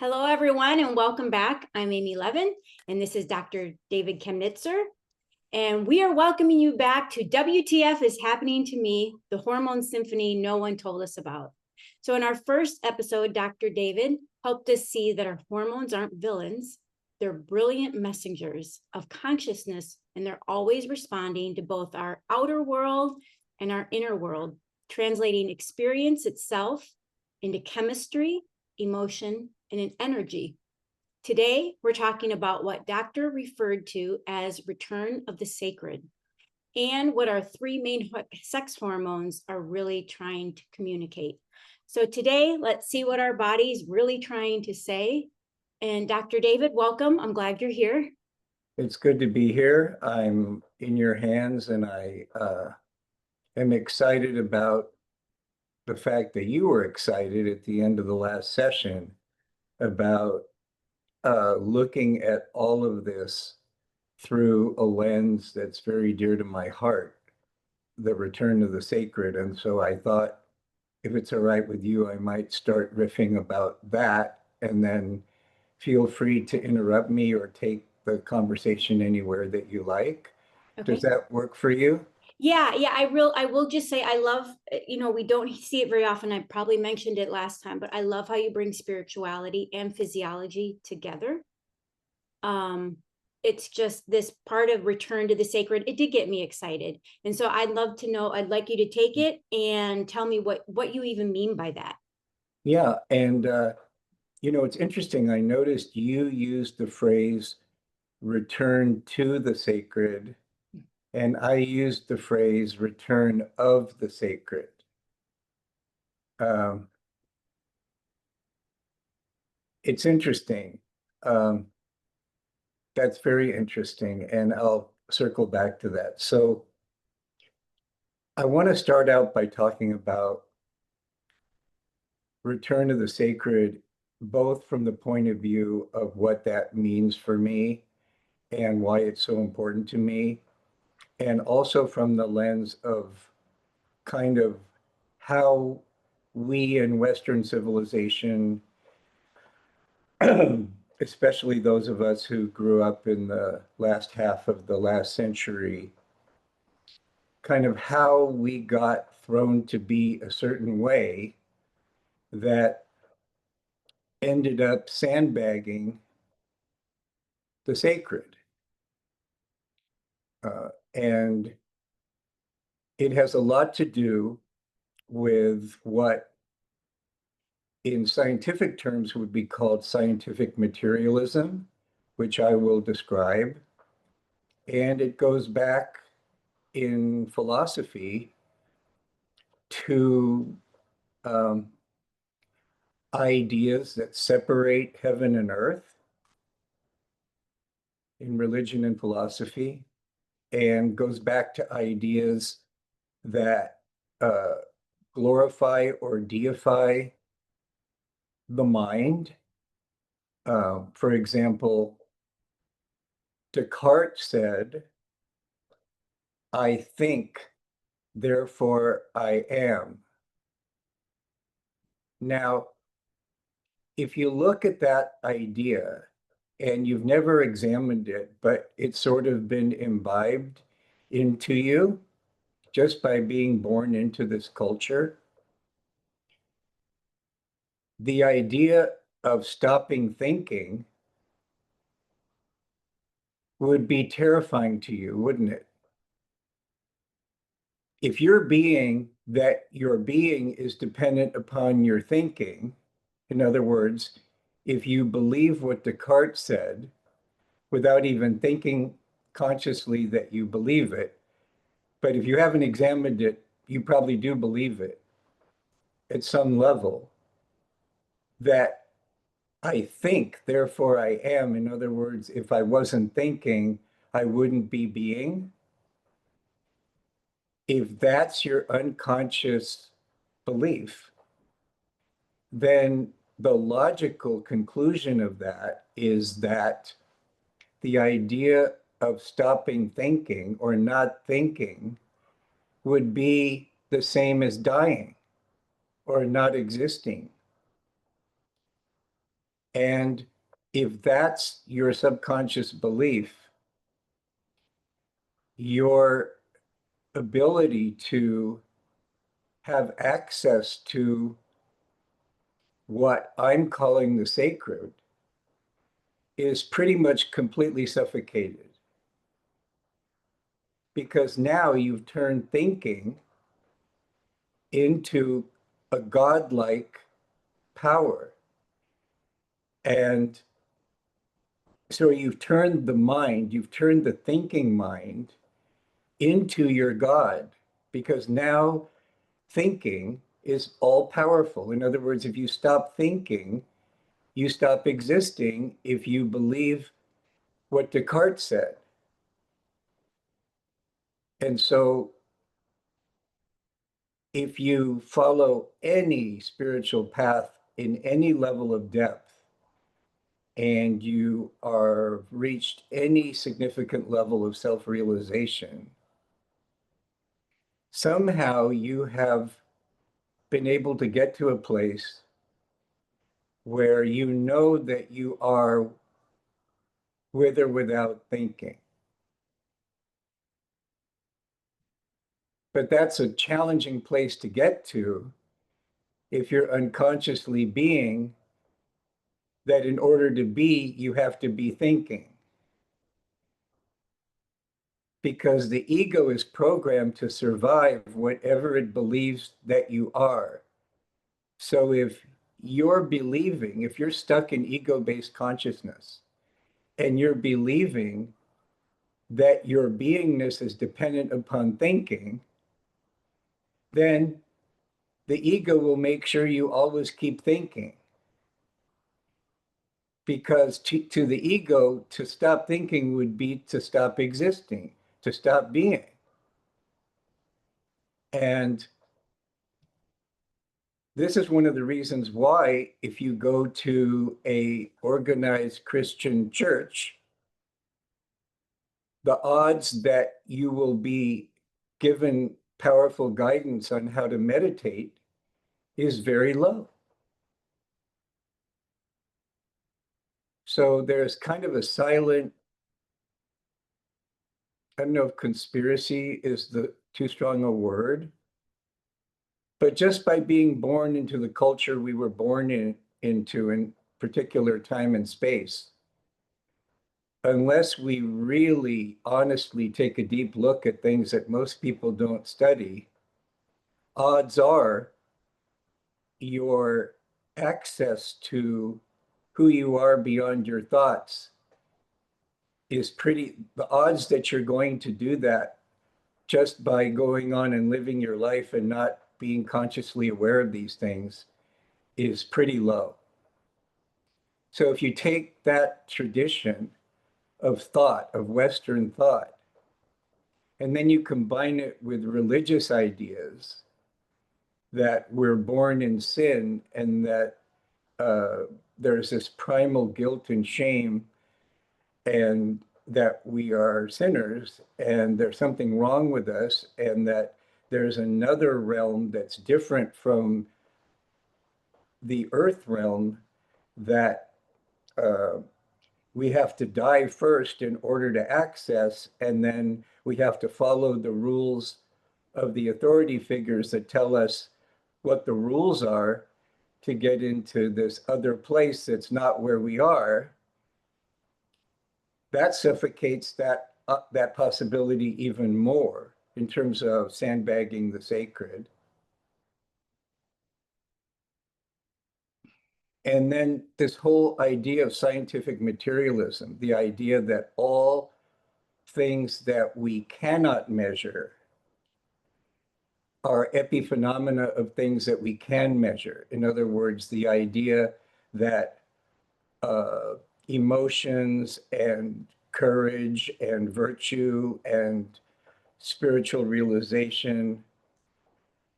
Hello, everyone, and welcome back. I'm Amy Levin, and this is Dr. David Kemnitzer. And we are welcoming you back to WTF is Happening to Me, the hormone symphony no one told us about. So in our first episode, Dr. David helped us see that our hormones aren't villains. They're brilliant messengers of consciousness, and they're always responding to both our outer world and our inner world, translating experience itself into chemistry, emotion, and an energy. Today, we're talking about what Dr. referred to as return of the sacred and what our three main sex hormones are really trying to communicate. So today, let's see what our body's really trying to say. And Dr. David, welcome. I'm glad you're here. It's good to be here. I'm in your hands, and I am excited about the fact that you were excited at the end of the last session about looking at all of this through a lens that's very dear to my heart, the return of the sacred. And so I thought, if it's all right with you, I might start riffing about that, and then feel free to interrupt me or take the conversation anywhere that you like. Okay. Does that work for you? Yeah, I will just say I love, we don't see it very often. I probably mentioned it last time, but I love how you bring spirituality and physiology together. It's just this part of return to the sacred. It did get me excited. And so I'd love to know, I'd like you to take it and tell me what you even mean by that. Yeah, and it's interesting. I noticed you used the phrase return to the sacred, and I used the phrase return of the sacred. Um, it's interesting. Um, that's very interesting, and I'll circle back to that. So I want to start out by talking about return to the sacred, both from the point of view of what that means for me and why it's so important to me, and also from the lens of kind of how we in Western civilization, especially those of us who grew up in the last half of the last century, kind of how we got thrown to be a certain way that ended up sandbagging the sacred. And it has a lot to do with what in scientific terms would be called scientific materialism, which I will describe. And it goes back in philosophy to ideas that separate heaven and earth in religion and philosophy, and goes back to ideas that glorify or deify the mind. For example, Descartes said, I think, therefore I am. Now, if you look at that idea and you've never examined it, but it's sort of been imbibed into you just by being born into this culture, the idea of stopping thinking would be terrifying to you, wouldn't it? If your being is dependent upon your thinking, in other words, if you believe what Descartes said without even thinking consciously that you believe it, but if you haven't examined it, you probably do believe it at some level, that I think, therefore I am. In other words, if I wasn't thinking, I wouldn't be being. If that's your unconscious belief, then the logical conclusion of that is that the idea of stopping thinking or not thinking would be the same as dying or not existing. And if that's your subconscious belief, your ability to have access to what I'm calling the sacred is pretty much completely suffocated. Because now you've turned thinking into a godlike power. And so you've turned the mind, you've turned the thinking mind into your God, because now thinking is all powerful. In other words, if you stop thinking, you stop existing if you believe what Descartes said. And so if you follow any spiritual path in any level of depth, and you are reached any significant level of self-realization, somehow you have been able to get to a place where you know that you are with or without thinking. But that's a challenging place to get to if you're unconsciously being that in order to be, you have to be thinking. Because the ego is programmed to survive whatever it believes that you are. So if you're believing, if you're stuck in ego-based consciousness and you're believing that your beingness is dependent upon thinking, then the ego will make sure you always keep thinking. Because to the ego, to stop thinking would be to stop existing, to stop being. And this is one of the reasons why, if you go to a organized Christian church, the odds that you will be given powerful guidance on how to meditate is very low. So there's kind of a silent, I don't know if conspiracy is the too strong a word, but just by being born into the culture we were born into in particular time and space, unless we really honestly take a deep look at things that most people don't study, odds are your access to who you are beyond your thoughts is pretty, the odds that you're going to do that just by going on and living your life and not being consciously aware of these things is pretty low. So if you take that tradition of thought, of Western thought, and then you combine it with religious ideas that we're born in sin and that there's this primal guilt and shame and that we are sinners and there's something wrong with us and that there's another realm that's different from the earth realm that we have to die first in order to access, and then we have to follow the rules of the authority figures that tell us what the rules are to get into this other place that's not where we are. That suffocates that possibility even more in terms of sandbagging the sacred. And then this whole idea of scientific materialism, the idea that all things that we cannot measure are epiphenomena of things that we can measure. In other words, the idea that emotions and courage and virtue and spiritual realization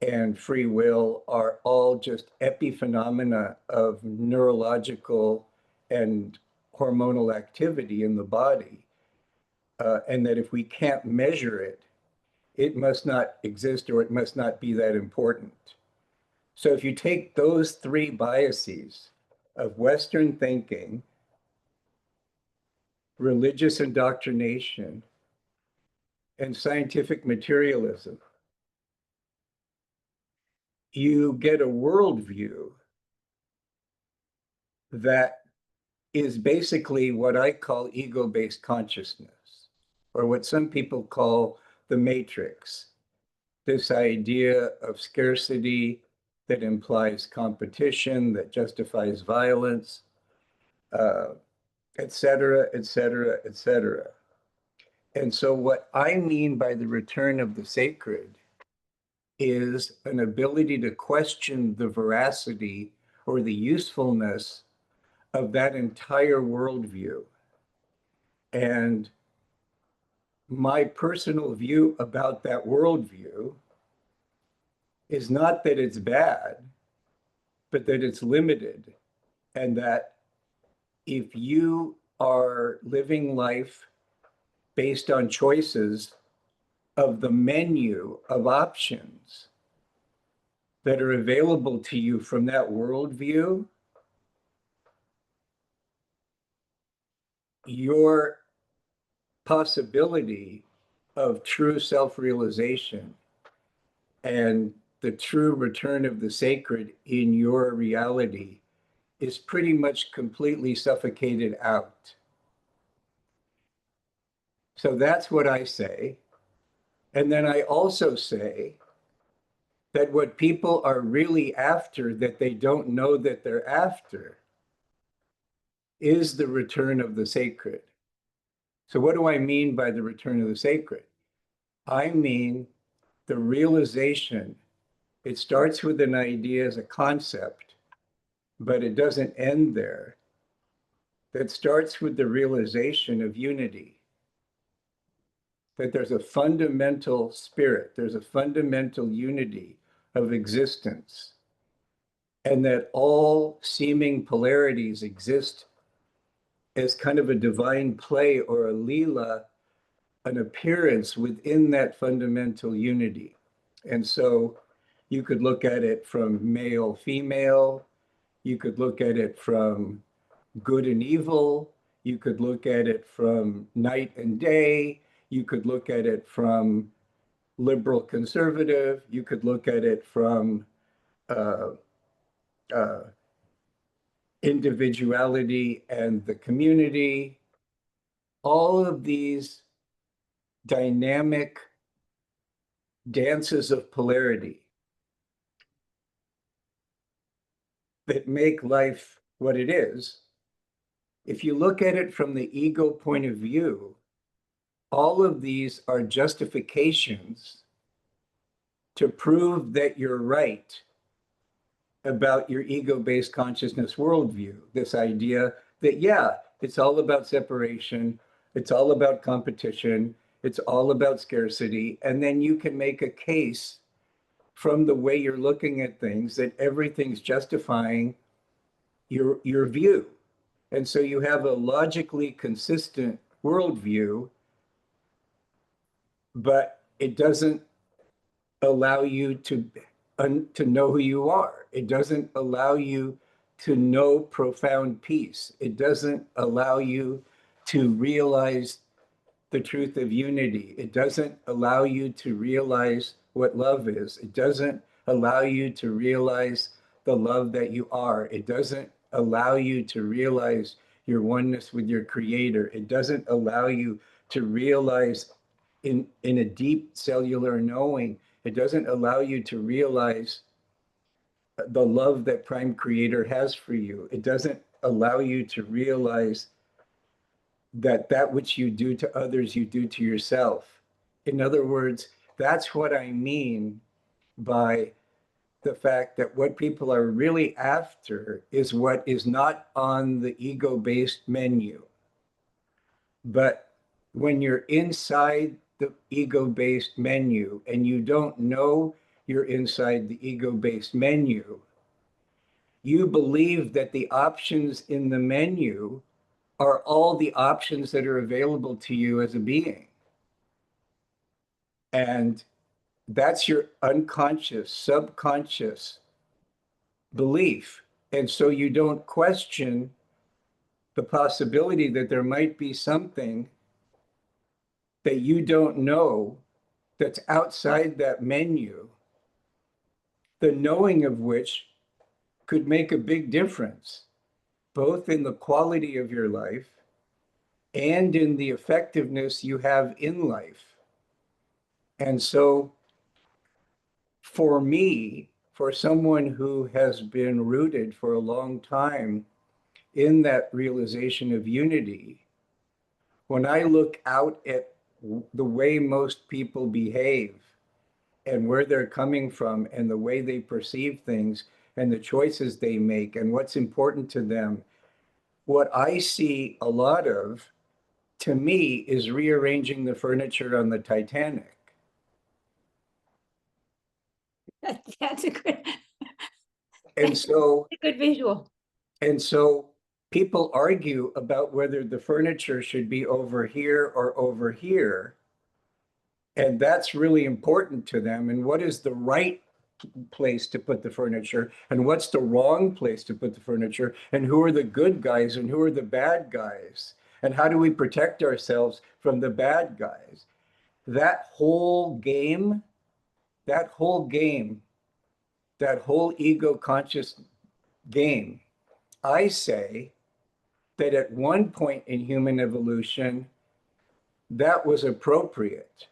and free will are all just epiphenomena of neurological and hormonal activity in the body. And that if we can't measure it, it must not exist or it must not be that important. So if you take those three biases of Western thinking, religious indoctrination, and scientific materialism, you get a worldview that is basically what I call ego-based consciousness, or what some people call the matrix. This idea of scarcity that implies competition, that justifies violence, et cetera, et cetera, et cetera. And so what I mean by the return of the sacred is an ability to question the veracity or the usefulness of that entire worldview. And my personal view about that worldview is not that it's bad, but that it's limited. And that if you are living life based on choices of the menu of options that are available to you from that worldview, your possibility of true self-realization and the true return of the sacred in your reality is pretty much completely suffocated out. So that's what I say. And then I also say that what people are really after, that they don't know that they're after, is the return of the sacred. So what do I mean by the return of the sacred? I mean the realization. It starts with an idea as a concept, but it doesn't end there. That starts with the realization of unity, that there's a fundamental spirit, there's a fundamental unity of existence, and that all seeming polarities exist as kind of a divine play or a lila, an appearance within that fundamental unity. And so you could look at it from male, female, you could look at it from good and evil, you could look at it from night and day, you could look at it from liberal conservative, you could look at it from uh, uh, individuality and the community. All of these dynamic dances of polarity that make life what it is. If you look at it from the ego point of view, all of these are justifications to prove that you're right about your ego-based consciousness worldview. This idea that, yeah, it's all about separation, it's all about competition, it's all about scarcity, and then you can make a case from the way you're looking at things that everything's justifying your view. And so you have a logically consistent worldview, but it doesn't allow you to know who you are. It doesn't allow you to know profound peace. It doesn't allow you to realize the truth of unity. It doesn't allow you to realize what love is. It doesn't allow you to realize the love that you are. It doesn't allow you to realize your oneness with your creator. It doesn't allow you to realize in a deep cellular knowing. It doesn't allow you to realize the love that Prime Creator has for you. It doesn't allow you to realize that that which you do to others, you do to yourself. In other words, that's what I mean by the fact that what people are really after is what is not on the ego-based menu. But when you're inside the ego-based menu and you don't know you're inside the ego-based menu, you believe that the options in the menu are all the options that are available to you as a being. And that's your unconscious, subconscious belief. And so you don't question the possibility that there might be something that you don't know that's outside that menu, the knowing of which could make a big difference, both in the quality of your life and in the effectiveness you have in life. And so for me, for someone who has been rooted for a long time in that realization of unity, when I look out at the way most people behave and where they're coming from and the way they perceive things and the choices they make and what's important to them, what I see a lot of, to me, is rearranging the furniture on the Titanic. That's a good, And so, a good visual. and so people argue about whether the furniture should be over here or over here. And that's really important to them. And what is the right place to put the furniture? And what's the wrong place to put the furniture? And who are the good guys and who are the bad guys? And how do we protect ourselves from the bad guys? That whole game, that whole game, that whole ego conscious game, I say that at one point in human evolution, that was appropriate.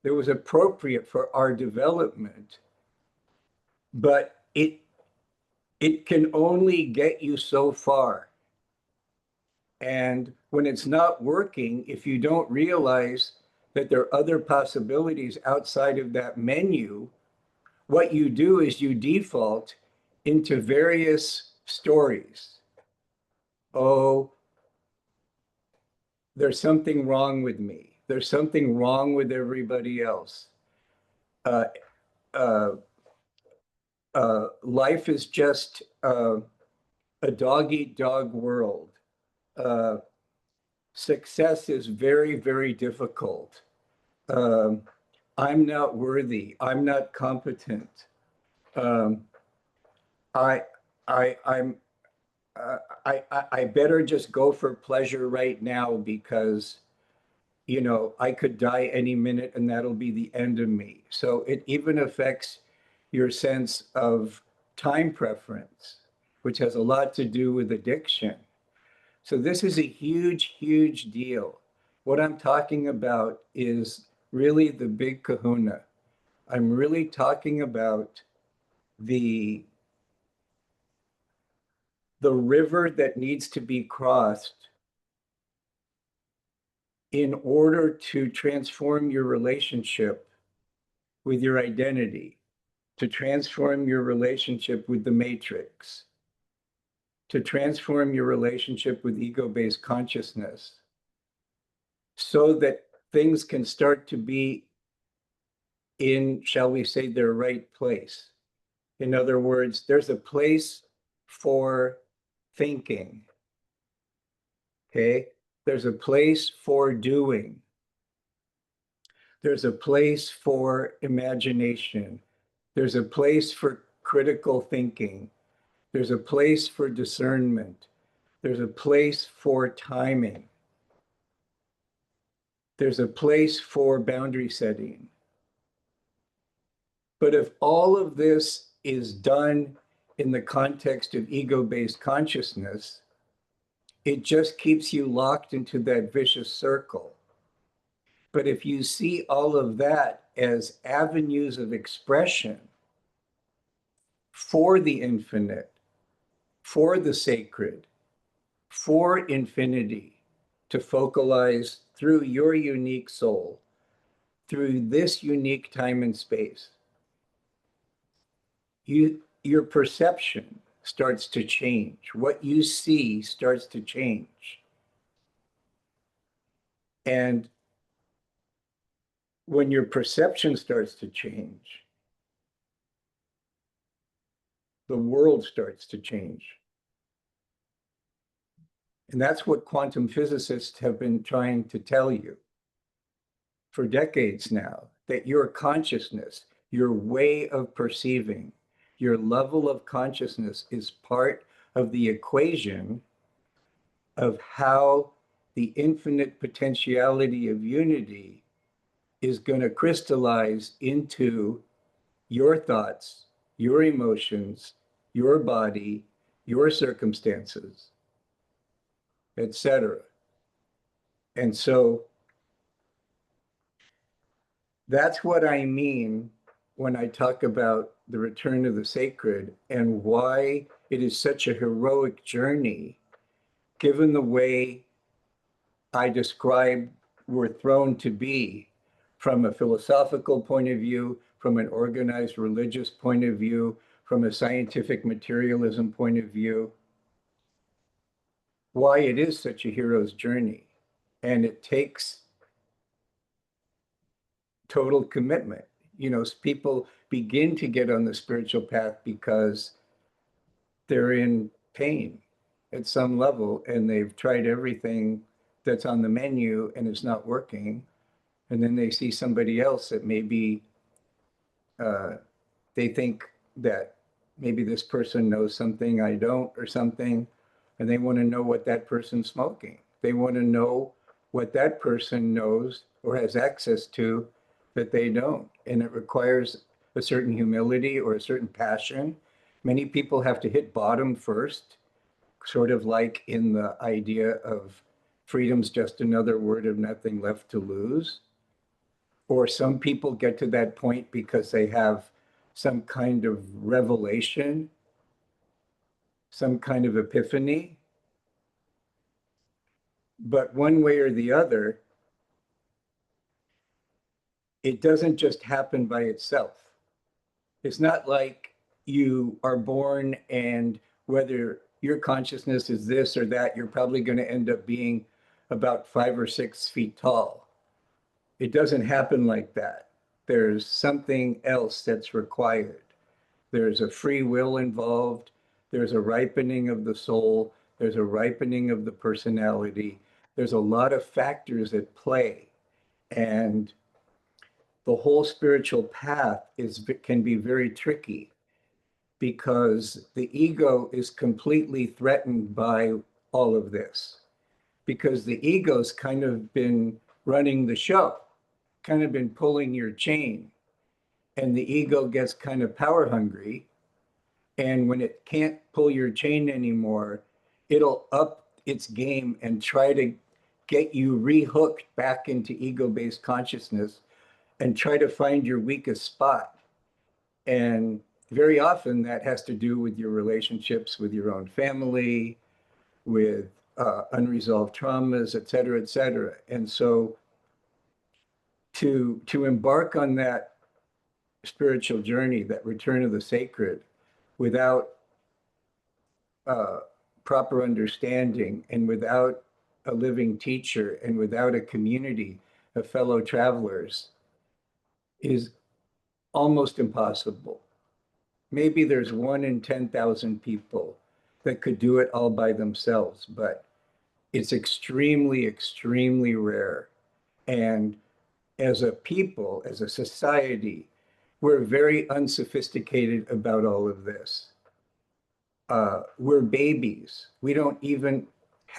It was appropriate for our development, but it can only get you so far. And when it's not working, if you don't realize that there are other possibilities outside of that menu, what you do is you default into various stories. Oh, there's something wrong with me. There's something wrong with everybody else. Uh, uh, Life is just a dog eat dog world. Uh, Success is very, very difficult. Um, I'm not worthy. I'm not competent. Um, I, I'm, I better just go for pleasure right now because, you know, I could die any minute and that'll be the end of me. So it even affects your sense of time preference, which has a lot to do with addiction. So this is a huge, huge deal. What I'm talking about is really the big kahuna. I'm really talking about the the river that needs to be crossed in order to transform your relationship with your identity, to transform your relationship with the matrix, to transform your relationship with ego-based consciousness, so that things can start to be in, shall we say, their right place. In other words, there's a place for thinking, okay? There's a place for doing. There's a place for imagination. There's a place for critical thinking. There's a place for discernment. There's a place for timing. There's a place for boundary setting. But if all of this is done in the context of ego-based consciousness, it just keeps you locked into that vicious circle. But if you see all of that as avenues of expression for the infinite, for the sacred, for infinity, to focalize through your unique soul, through this unique time and space, your perception starts to change. What you see starts to change. And when your perception starts to change, the world starts to change. And that's what quantum physicists have been trying to tell you for decades now, that your consciousness, your way of perceiving, Your level of consciousness is part of the equation of how the infinite potentiality of unity is going to crystallize into your thoughts, your emotions, your body, your circumstances, etc. And so that's what I mean when I talk about the return of the sacred and why it is such a heroic journey, given the way I describe we're thrown to be from a philosophical point of view, from an organized religious point of view, from a scientific materialism point of view, why it is such a hero's journey. And it takes total commitment. You know, people begin to get on the spiritual path because they're in pain at some level and they've tried everything that's on the menu and it's not working. And then they see somebody else that maybe they think that maybe this person knows something I don't or something, and they want to know what that person's smoking. They want to know what that person knows or has access to that they don't. And it requires a certain humility or a certain passion. Many people have to hit bottom first, sort of like in the idea of freedom's just another word of nothing left to lose. Or some people get to that point because they have some kind of revelation, some kind of epiphany. But one way or the other, it doesn't just happen by itself. It's not like you are born and whether your consciousness is this or that, you're probably going to end up being about 5 or 6 feet tall. It doesn't happen like that. There's something else that's required. There's a free will involved. There's a ripening of the soul. There's a ripening of the personality. There's a lot of factors at play. And the whole spiritual path can be very tricky because the ego is completely threatened by all of this. Because the ego's kind of been running the show, kind of been pulling your chain. And the ego gets kind of power hungry. And when it can't pull your chain anymore, it'll up its game and try to get you rehooked back into ego-based consciousness and try to find your weakest spot. And very often that has to do with your relationships with your own family, with unresolved traumas, et cetera, et cetera. And so to embark on that spiritual journey, that return of the sacred, without proper understanding and without a living teacher and without a community of fellow travelers is almost impossible. Maybe there's 1 in 10,000 people that could do it all by themselves, but it's extremely, extremely rare. And as a people, as a society, we're very unsophisticated about all of this. We're babies. We don't even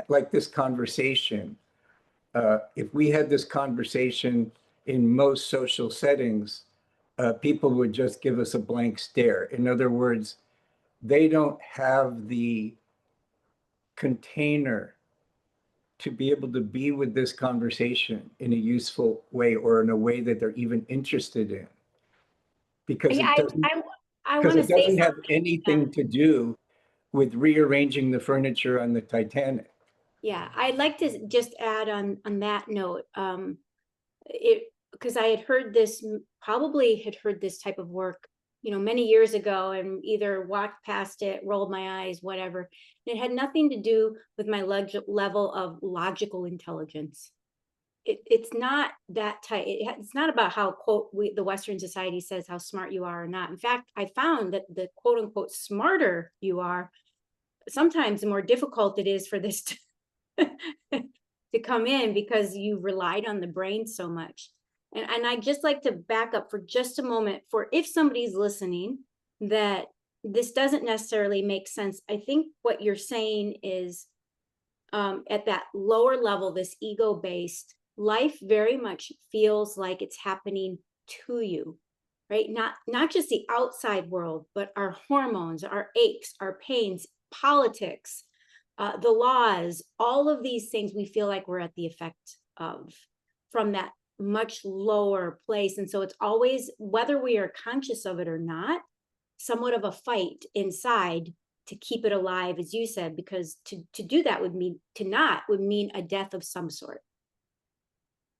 like this conversation. If we had this conversation in most social settings, people would just give us a blank stare. In other words, they don't have the container to be able to be with this conversation in a useful way or in a way that they're even interested in. Because Yeah, it doesn't, I because want to it say doesn't have something. anything to do with rearranging the furniture on the Titanic. Yeah, I'd like to just add on that note, it because I had heard this, probably had heard this type of work, many years ago, and either walked past it, rolled my eyes, whatever. It had nothing to do with my level of logical intelligence. It's not that type. It's not about how, quote, the Western society says how smart you are or not. In fact, I found that the quote unquote smarter you are, sometimes the more difficult it is for this to come in because you relied on the brain so much. And I just like to back up for just a moment for if somebody's listening that this doesn't necessarily make sense. I think what you're saying is at that lower level, this ego-based life very much feels like it's happening to you, right? Not just the outside world, but our hormones, our aches, our pains, politics, the laws, all of these things we feel like we're at the effect of from that much lower place. And so it's always, whether we are conscious of it or not, somewhat of a fight inside to keep it alive, as you said, because to do that would mean, to not would mean a death of some sort.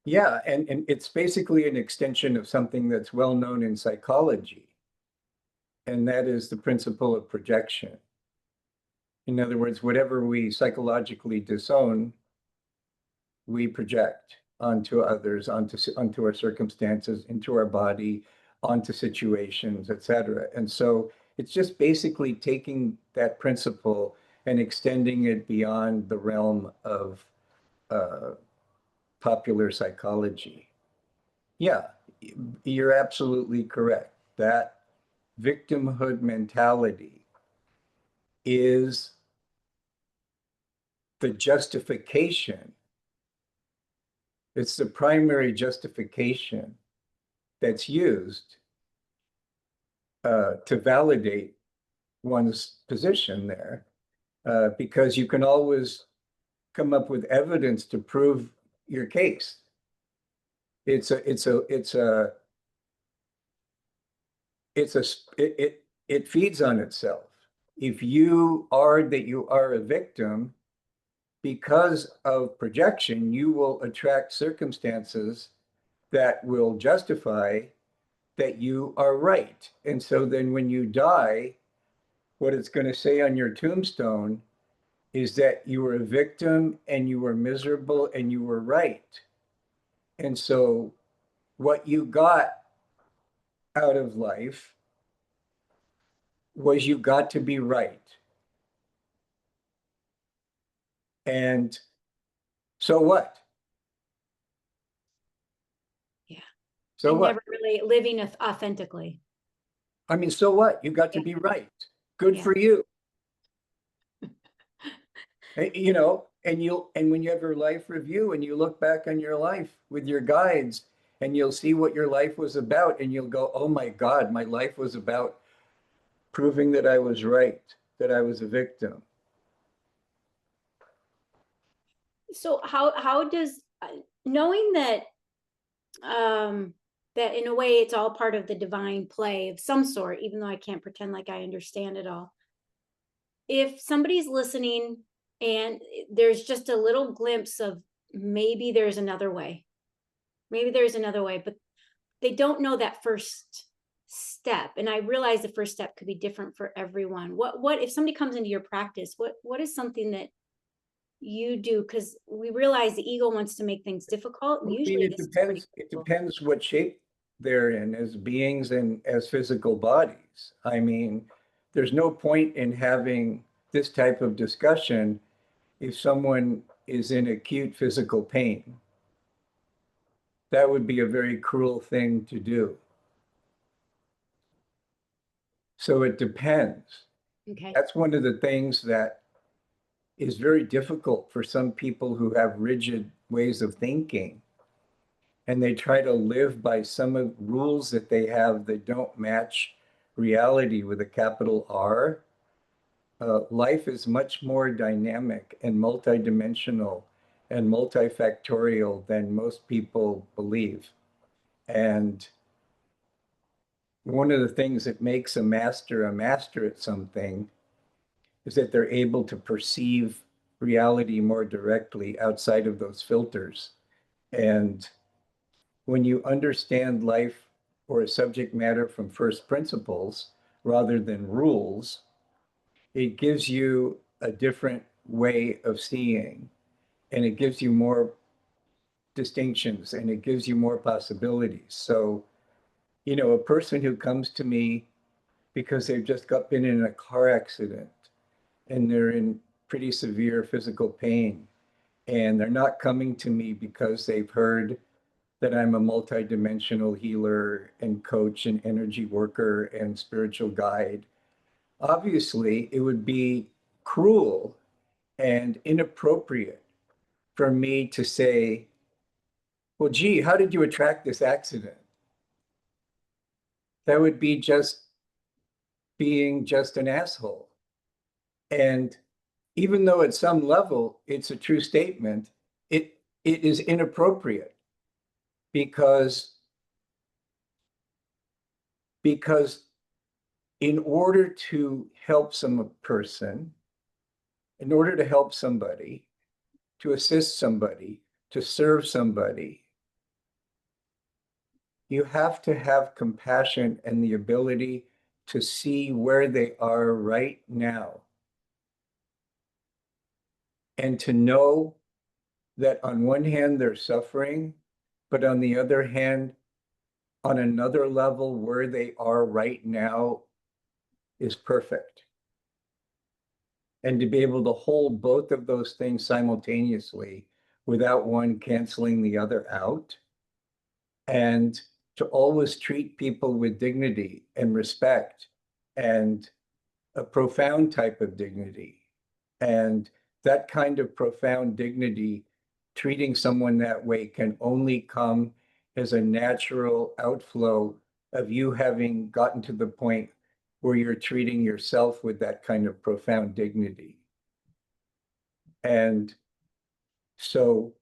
Yeah, and it's basically an extension of something that's well known in psychology, and that is the principle of projection. In other words, whatever we psychologically disown, we project onto others, onto our circumstances, into our body, onto situations, etc. And so it's just basically taking that principle and extending it beyond the realm of uh, popular psychology. Yeah, you're absolutely correct. That victimhood mentality is the justification. It's the primary justification that's used to validate one's position there, because you can always come up with evidence to prove your case. It feeds on itself. If you are that you are a victim, because of projection, you will attract circumstances that will justify that you are right. And so then when you die, what it's going to say on your tombstone is that you were a victim and you were miserable and you were right. And so what you got out of life was you got to be right. And so what? Yeah. So And what? never really living authentically. I mean, so what? You got to Yeah. be right. Good Yeah. for you. You know, and when you have your life review and you look back on your life with your guides and you'll see what your life was about and you'll go, oh my God, my life was about proving that I was right, that I was a victim. So how does knowing that that in a way it's all part of the divine play of some sort, even though I can't pretend like I understand it all. If somebody's listening and there's just a little glimpse of maybe there's another way, but they don't know that first step. And I realize the first step could be different for everyone. What if somebody comes into your practice, what is something that you do? Because we realize the ego wants to make things difficult, and I mean, usually it this is pretty depends. It simple. depends what shape they're in as beings and as physical bodies. I mean, there's no point in having this type of discussion if someone is in acute physical pain. That would be a very cruel thing to do. So it depends. Okay. That's one of the things that is very difficult for some people who have rigid ways of thinking. And they try to live by some of the rules that they have that don't match reality with a capital R. Life is much more dynamic and multidimensional and multifactorial than most people believe. And one of the things that makes a master at something is that they're able to perceive reality more directly outside of those filters. And when you understand life or a subject matter from first principles rather than rules, it gives you a different way of seeing, and it gives you more distinctions and it gives you more possibilities. So, you know, a person who comes to me because they've just been in a car accident and they're in pretty severe physical pain, and they're not coming to me because they've heard that I'm a multidimensional healer and coach and energy worker and spiritual guide. obviously it would be cruel and inappropriate for me to say, well, gee, how did you attract this accident? That would be just being just an asshole. And even though at some level it's a true statement, it is inappropriate because because in order to help some person, in order to help somebody, to assist somebody, to serve somebody, you have to have compassion and the ability to see where they are right now. And to know that on one hand, they're suffering, but on the other hand, on another level, where they are right now is perfect. And to be able to hold both of those things simultaneously without one canceling the other out, and to always treat people with dignity and respect and a profound type of dignity. And that kind of profound dignity, treating someone that way, can only come as a natural outflow of you having gotten to the point where you're treating yourself with that kind of profound dignity. And so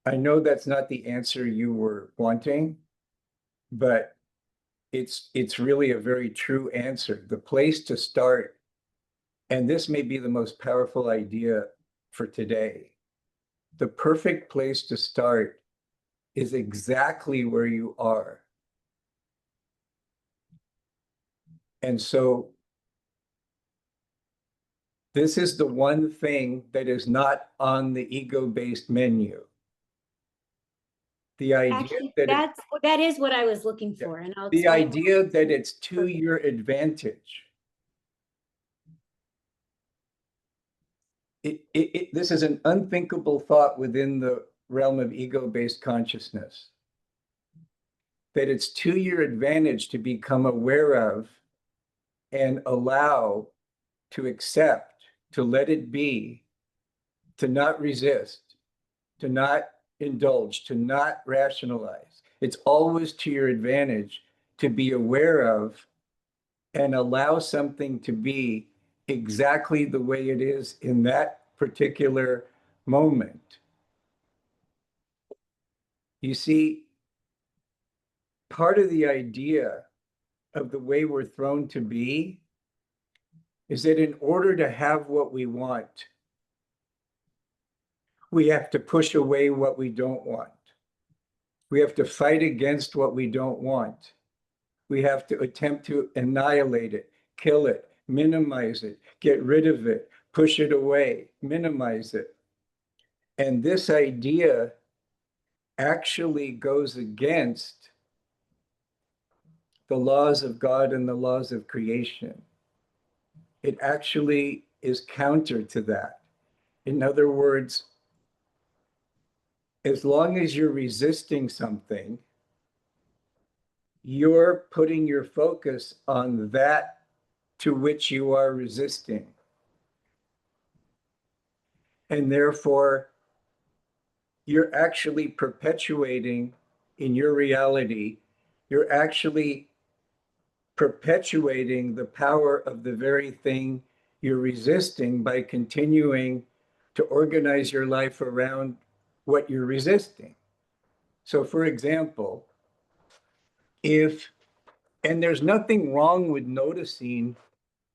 I know that's not the answer you were wanting, but it's really a very true answer. The place to start, and this may be the most powerful idea for today, the perfect place to start is exactly where you are. And so this is the one thing that is not on the ego-based menu. The idea Actually, that that is what I was looking yeah, for, and I'll the explain. idea that it's to your advantage. This is an unthinkable thought within the realm of ego-based consciousness, that it's to your advantage to become aware of and allow, to accept, to let it be, to not resist, to not indulge, to not rationalize. It's always to your advantage to be aware of and allow something to be exactly the way it is in that particular moment. You see, part of the idea of the way we're thrown to be is that in order to have what we want, we have to push away what we don't want. We have to fight against what we don't want. We have to attempt to annihilate it, kill it, minimize it, get rid of it, push it away, minimize it. And this idea actually goes against the laws of God and the laws of creation. It actually is counter to that. In other words, as long as you're resisting something, you're putting your focus on that to which you are resisting. And therefore, you're actually perpetuating in your reality, you're actually perpetuating the power of the very thing you're resisting by continuing to organize your life around what you're resisting. So, for example, and there's nothing wrong with noticing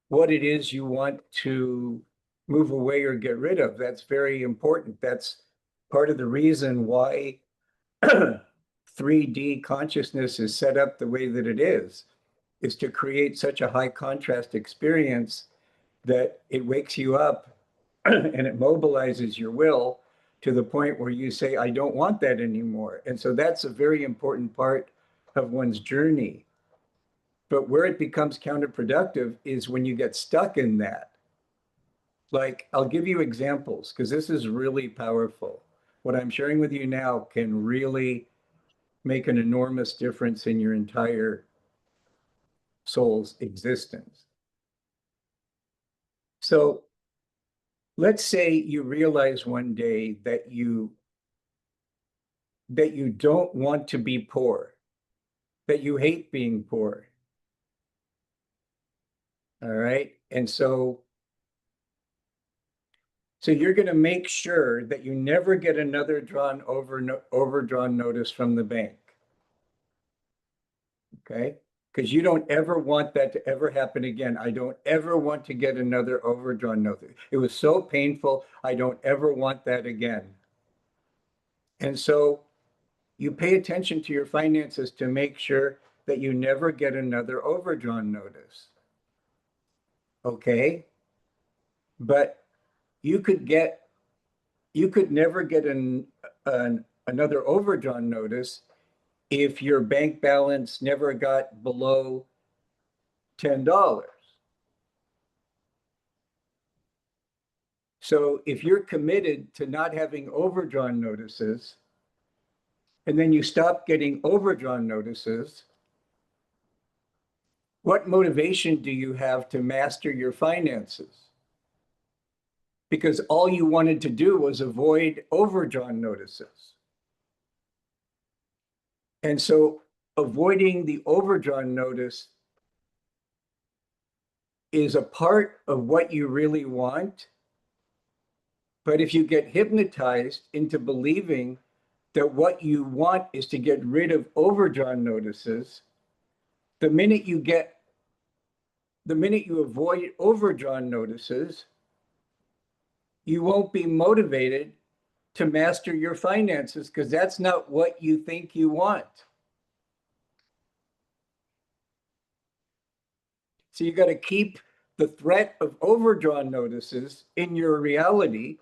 what it is you want to move away or get rid of. That's very important. That's part of the reason why 3D consciousness is set up the way that it is to create such a high contrast experience that it wakes you up and it mobilizes your will to the point where you say, I don't want that anymore. And so that's a very important part of one's journey. But where it becomes counterproductive is when you get stuck in that. Like, I'll give you examples because this is really powerful. What I'm sharing with you now can really make an enormous difference in your entire soul's existence. So let's say you realize one day that you don't want to be poor, that you hate being poor. All right. And so you're going to make sure that you never get another overdrawn notice from the bank. Okay? Because you don't ever want that to ever happen again. I don't ever want to get another overdrawn notice. It was so painful. I don't ever want that again. And so you pay attention to your finances to make sure that you never get another overdrawn notice. Okay? But you could never get another overdrawn notice if your bank balance never got below $10. So if you're committed to not having overdrawn notices, and then you stop getting overdrawn notices, what motivation do you have to master your finances? Because all you wanted to do was avoid overdrawn notices. And so avoiding the overdrawn notice is a part of what you really want. But if you get hypnotized into believing that what you want is to get rid of overdrawn notices, the minute you avoid overdrawn notices, you won't be motivated to master your finances because that's not what you think you want. So you got to keep the threat of overdrawn notices in your reality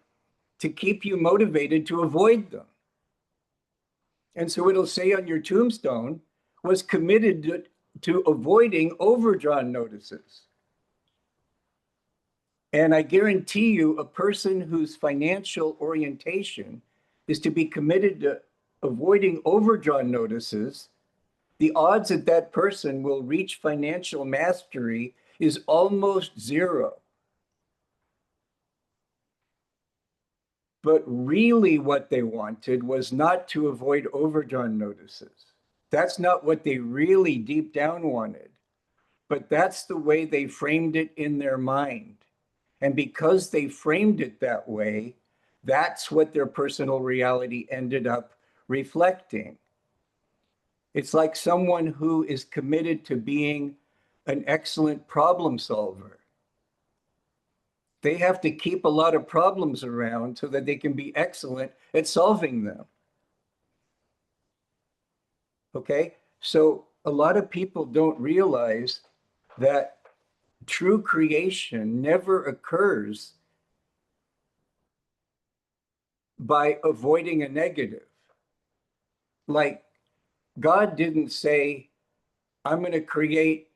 to keep you motivated to avoid them. And so it'll say on your tombstone, was committed to avoiding overdrawn notices. And I guarantee you, a person whose financial orientation is to be committed to avoiding overdrawn notices, the odds that that person will reach financial mastery is almost zero. But really what they wanted was not to avoid overdrawn notices. That's not what they really deep down wanted, but that's the way they framed it in their mind. And because they framed it that way, that's what their personal reality ended up reflecting. It's like someone who is committed to being an excellent problem solver. They have to keep a lot of problems around so that they can be excellent at solving them. Okay? So a lot of people don't realize that true creation never occurs by avoiding a negative. Like, God didn't say, I'm going to create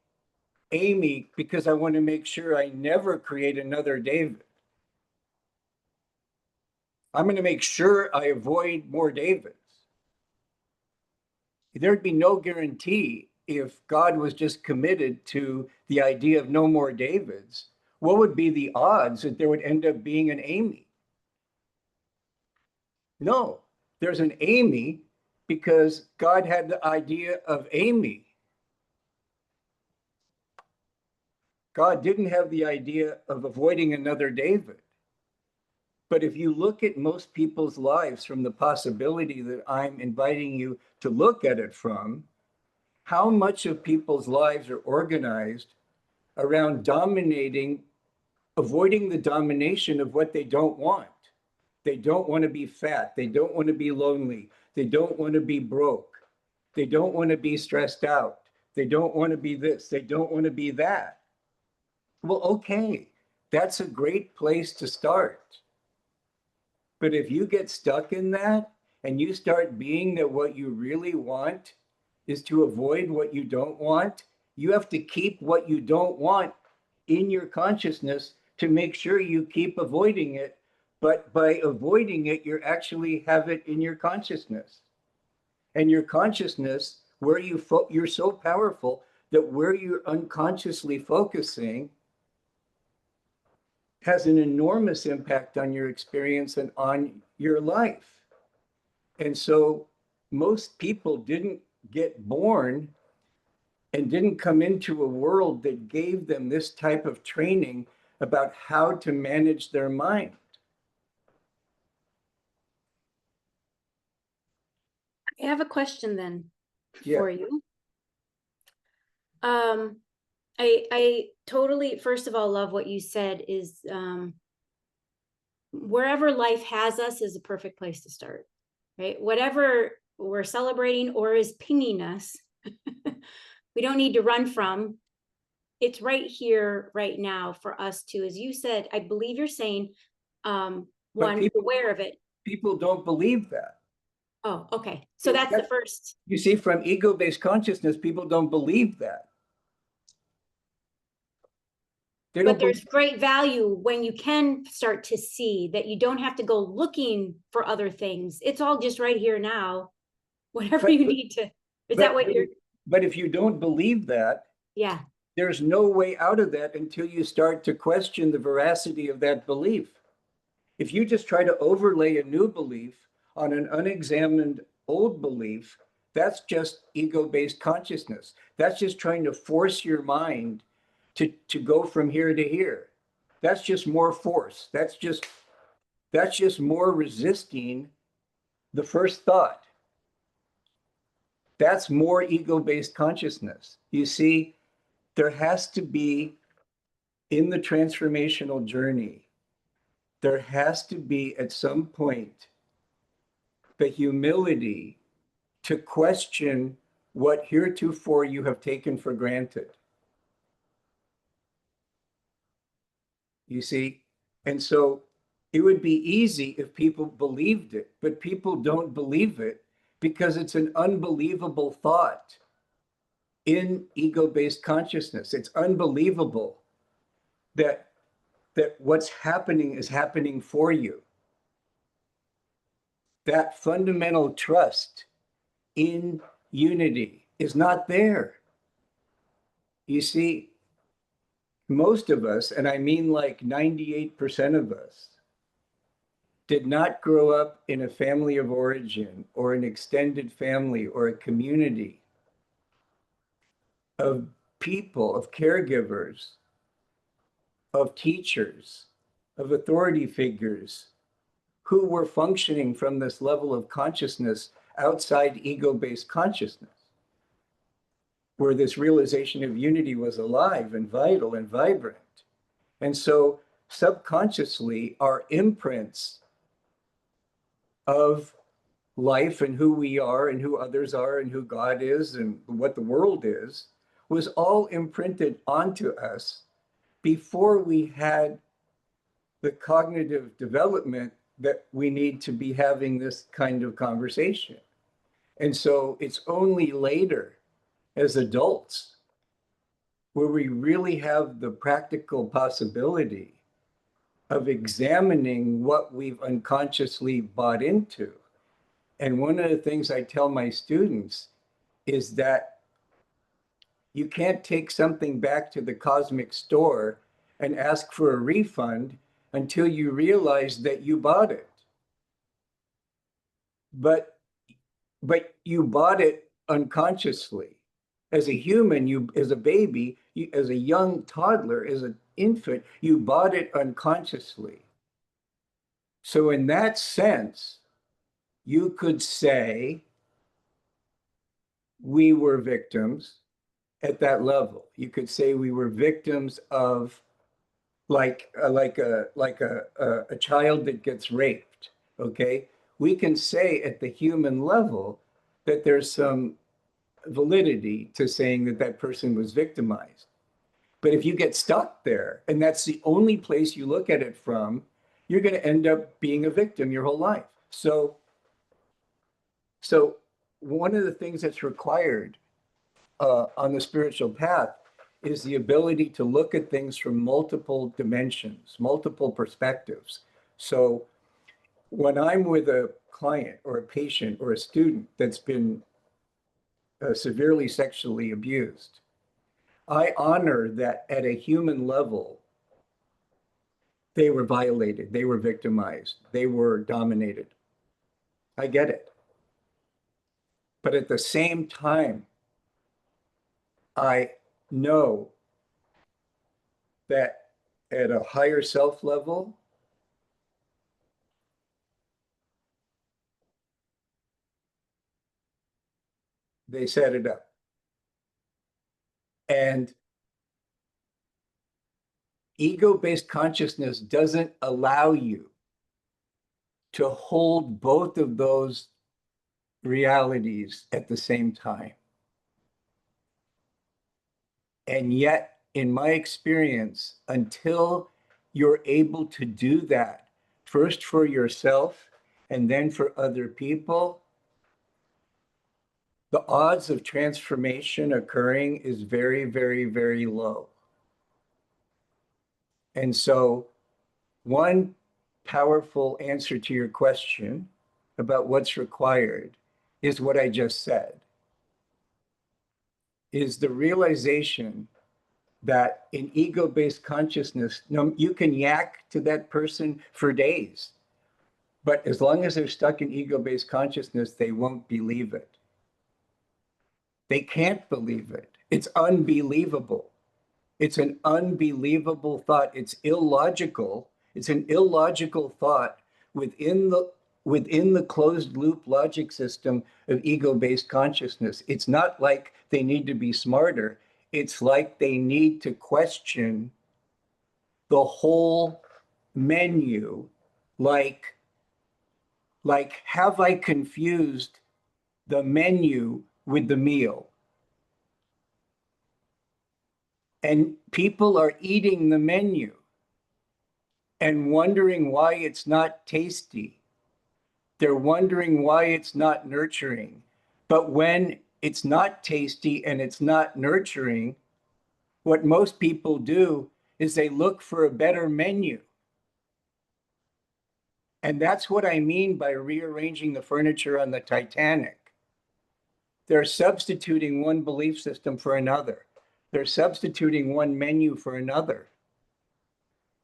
Amy because I want to make sure I never create another David. I'm going to make sure I avoid more Davids. There'd be no guarantee if God was just committed to the idea of no more Davids. What would be the odds that there would end up being an Amy? No, there's an Amy because God had the idea of Amy. God didn't have the idea of avoiding another David. But if you look at most people's lives from the possibility that I'm inviting you to look at it from, how much of people's lives are organized around avoiding the domination of what they don't want? They don't want to be fat. They don't want to be lonely. They don't want to be broke. They don't want to be stressed out. They don't want to be this. They don't want to be that. Well, okay, that's a great place to start. But if you get stuck in that and you start being that what you really want is to avoid what you don't want, you have to keep what you don't want in your consciousness to make sure you keep avoiding it. But by avoiding it, you actually have it in your consciousness. And your consciousness, where you're so powerful that where you're unconsciously focusing, has an enormous impact on your experience and on your life. And so most people didn't get born and didn't come into a world that gave them this type of training about how to manage their mind. I have a question then Yeah. for you. I totally, first of all, love what you said is wherever life has us is a perfect place to start, right? Whatever we're celebrating or is pinging us, we don't need to run from. It's right here, right now for us to, as you said, I believe you're saying, But one, aware of it. people don't believe that. Oh, okay. So that's the first. You see, from ego-based consciousness, people don't believe that. They But don't there's believe. great value when you can start to see that you don't have to go looking for other things. It's all just right here now. Whatever you need to. Is that what you're? But if you don't believe that, Yeah. there's no way out of that until you start to question the veracity of that belief. If you just try to overlay a new belief on an unexamined old belief, that's just ego-based consciousness. That's just trying to force your mind to go from here to here. That's just more force. That's just more resisting the first thought. That's more ego-based consciousness. You see, there has to be, in the transformational journey, there has to be at some point the humility to question what heretofore you have taken for granted. You see? And so it would be easy if people believed it, but people don't believe it because it's an unbelievable thought in ego-based consciousness. It's unbelievable that what's happening is happening for you. That fundamental trust in unity is not there. You see, most of us, and I mean like 98% of us, did not grow up in a family of origin or an extended family or a community of people, of caregivers, of teachers, of authority figures who were functioning from this level of consciousness outside ego-based consciousness, where this realization of unity was alive and vital and vibrant. And so subconsciously, our imprints of life and who we are and who others are and who God is and what the world is was all imprinted onto us before we had the cognitive development that we need to be having this kind of conversation. And so it's only later as adults where we really have the practical possibility of examining what we've unconsciously bought into. And one of the things I tell my students is that you can't take something back to the cosmic store and ask for a refund until you realize that you bought it. But you bought it unconsciously. As a human, you, as a baby, you, as a young toddler, as an infant, you bought it unconsciously. So in that sense, you could say we were victims at that level. You could say we were victims of like a child that gets raped. Okay, we can say at the human level that there's some validity to saying that that person was victimized. But if you get stuck there and that's the only place you look at it from, you're going to end up being a victim your whole life. So one of the things that's required on the spiritual path is the ability to look at things from multiple dimensions, multiple perspectives. So when I'm with a client or a patient or a student that's been severely sexually abused, I honor that at a human level, They were violated, they were victimized, they were dominated. I get it. But at the same time, I know that at a higher self level, they set it up. And ego-based consciousness doesn't allow you to hold both of those realities at the same time. And yet, in my experience, until you're able to do that, first for yourself and then for other people, the odds of transformation occurring is very, very, very low. And so, one powerful answer to your question about what's required is what I just said, is the realization that in ego-based consciousness, you can yak to that person for days, but as long as they're stuck in ego-based consciousness, they won't believe it. They can't believe it. It's unbelievable. It's an unbelievable thought. It's illogical. It's an illogical thought within the closed loop logic system of ego-based consciousness. It's not like they need to be smarter. It's like they need to question the whole menu, like have I confused the menu with the meal? And people are eating the menu and wondering why it's not tasty. They're wondering why it's not nurturing. But when it's not tasty and it's not nurturing, what most people do is they look for a better menu. And that's what I mean by rearranging the furniture on the Titanic. They're substituting one belief system for another. They're substituting one menu for another.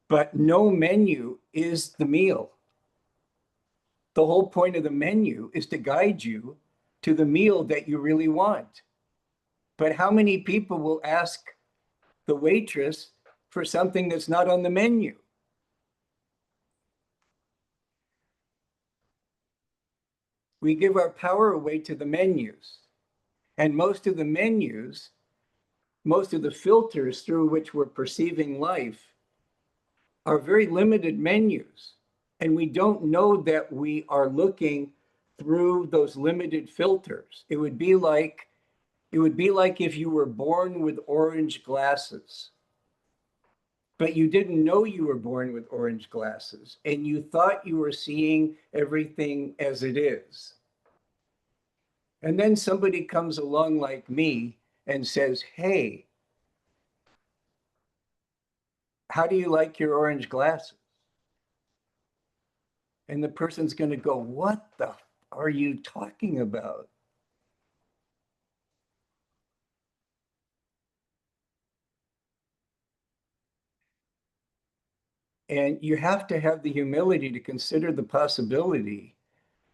But no menu is the meal. The whole point of the menu is to guide you to the meal that you really want. But how many people will ask the waitress for something that's not on the menu? We give our power away to the menus. And most of the menus, most of the filters through which we're perceiving life are very limited menus. And we don't know that we are looking through those limited filters. It would be like if you were born with orange glasses, but you didn't know you were born with orange glasses, and you thought you were seeing everything as it is. And then somebody comes along like me and says, hey, how do you like your orange glasses? And the person's going to go, what the are you talking about? And you have to have the humility to consider the possibility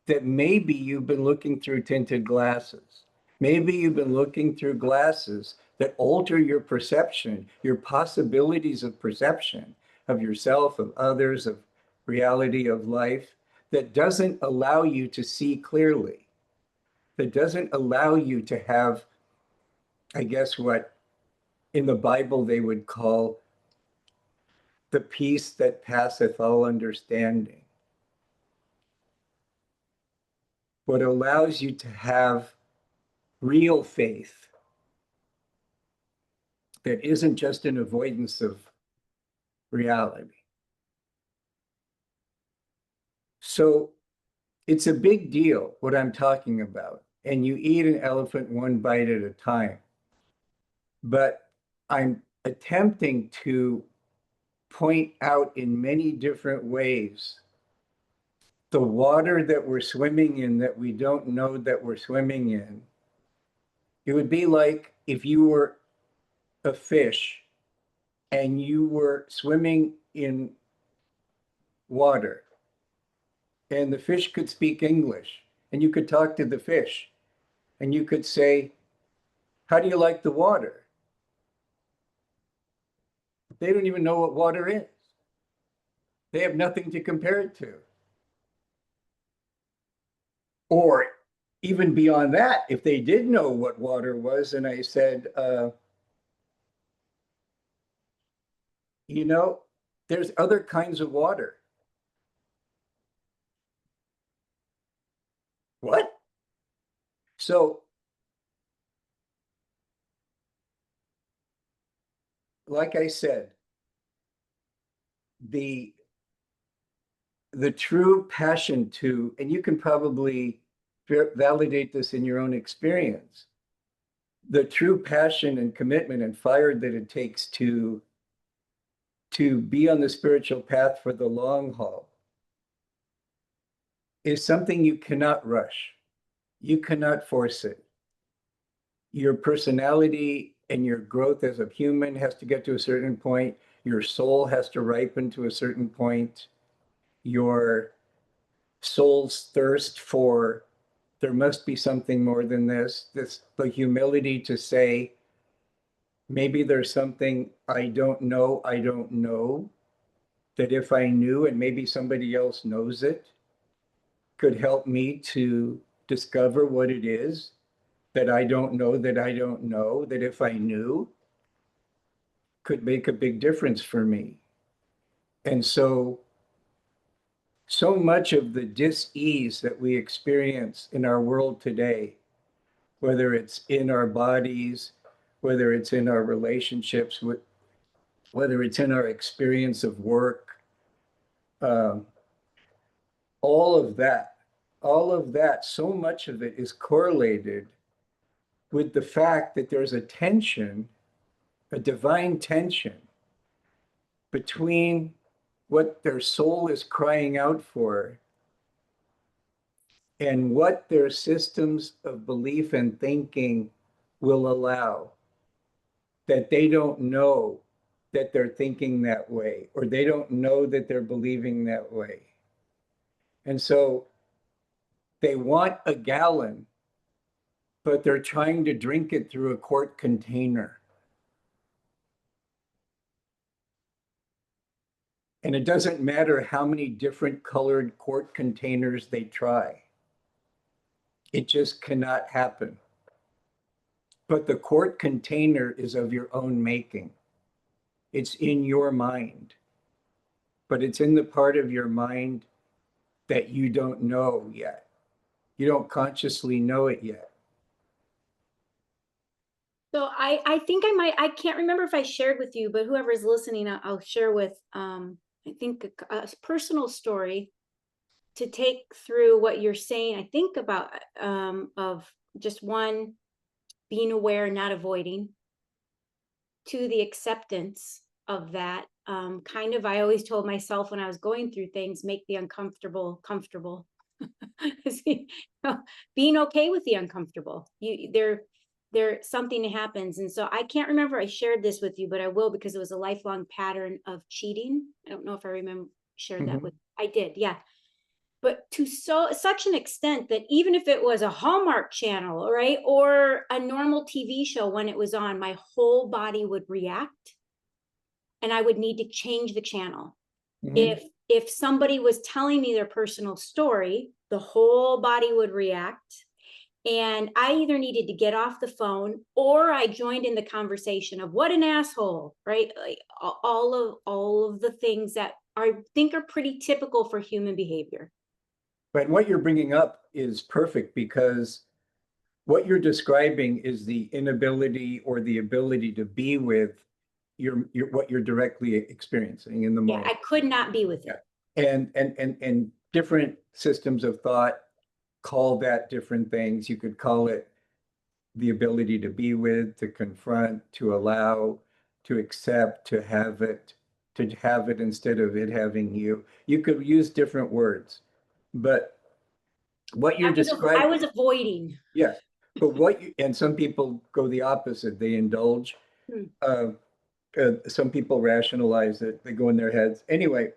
that maybe you've been looking through tinted glasses. Maybe you've been looking through glasses that alter your perception, your possibilities of perception of yourself, of others, of reality, of life, that doesn't allow you to see clearly, that doesn't allow you to have, I guess, what in the Bible they would call the peace that passeth all understanding. What allows you to have real faith that isn't just an avoidance of reality. So it's a big deal what I'm talking about. And you eat an elephant one bite at a time. But I'm attempting to point out in many different ways the water that we're swimming in that we don't know that we're swimming in. It would be like if you were a fish and you were swimming in water. And the fish could speak English, and you could talk to the fish, and you could say, how do you like the water? They don't even know what water is. They have nothing to compare it to. Or even beyond that, if they did know what water was, and I said, you know, there's other kinds of water. What? So, like I said, the true passion to, and you can probably validate this in your own experience, the true passion and commitment and fire that it takes to be on the spiritual path for the long haul is something you cannot rush. You cannot force it. Your personality and your growth as a human has to get to a certain point. Your soul has to ripen to a certain point. Your soul's thirst for there must be something more than this, the humility to say, maybe there's something I don't know, that if I knew and maybe somebody else knows it, could help me to discover what it is that I don't know, that if I knew, could make a big difference for me. And so much of the dis-ease that we experience in our world today, whether it's in our bodies, whether it's in our relationships, whether it's in our experience of work, um, all of that, so much of it is correlated with the fact that there's a tension, a divine tension between what their soul is crying out for and what their systems of belief and thinking will allow, that they don't know that they're thinking that way, or they don't know that they're believing that way. And so they want a gallon, but they're trying to drink it through a quart container. And it doesn't matter how many different colored quart containers they try. It just cannot happen. But the quart container is of your own making. It's in your mind, but it's in the part of your mind that you don't know yet. You don't consciously know it yet. So I think I can't remember if I shared with you, but whoever's listening, I'll share with, I think a personal story to take through what you're saying. I think about, of just one, being aware, not avoiding, to the acceptance of that. Kind of, I always told myself when I was going through things, make the uncomfortable comfortable. You know, being okay with the uncomfortable. There something happens. And so I can't remember I shared this with you, but I will, because it was a lifelong pattern of cheating. I don't know if I remember shared that with, I did, yeah. But to such an extent that even if it was a Hallmark channel, right, or a normal TV show, when it was on, my whole body would react and I would need to change the channel. If somebody was telling me their personal story, the whole body would react. And I either needed to get off the phone, or I joined in the conversation of what an asshole, right? Like all of the things that I think are pretty typical for human behavior. But what you're bringing up is perfect, because what you're describing is the inability or the ability to be with what you're directly experiencing in the Yeah, moment. I could not be with it. And different systems of thought call that different things. You could call it the ability to be with, to confront, to allow, to accept, to have it instead of it having you. You could use different words, but what you're describing, I was avoiding. yeah, but and some people go the opposite. They indulge. Some people rationalize it. They go in their heads. Anyway,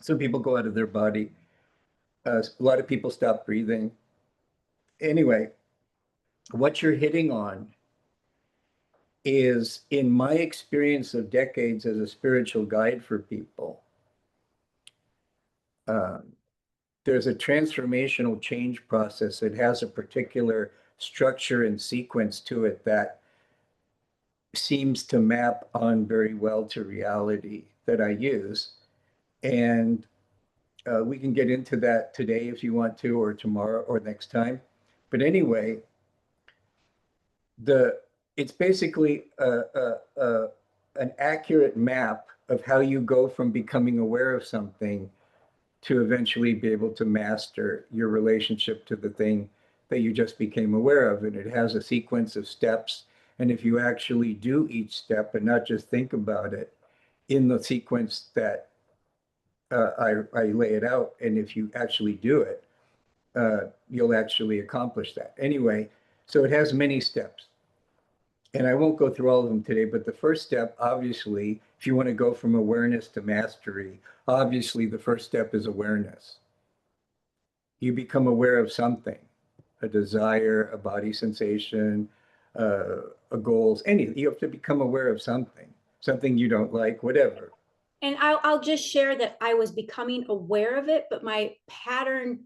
Some people go out of their body. A lot of people stop breathing. Anyway, what you're hitting on is, in my experience of decades as a spiritual guide for people, um, there's a transformational change process that has a particular structure and sequence to it that seems to map on very well to reality that I use. And we can get into that today if you want to, or tomorrow, or next time. But anyway, it's basically an accurate map of how you go from becoming aware of something to eventually be able to master your relationship to the thing that you just became aware of. And it has a sequence of steps. And if you actually do each step and not just think about it in the sequence that I lay it out, and if you actually do it, you'll actually accomplish that. Anyway, so it has many steps. And I won't go through all of them today, but the first step, obviously, if you want to go from awareness to mastery, obviously the first step is awareness. You become aware of something, a desire, a body sensation, a goals, anything. You have to become aware of something you don't like, whatever. And I'll just share that I was becoming aware of it, but my pattern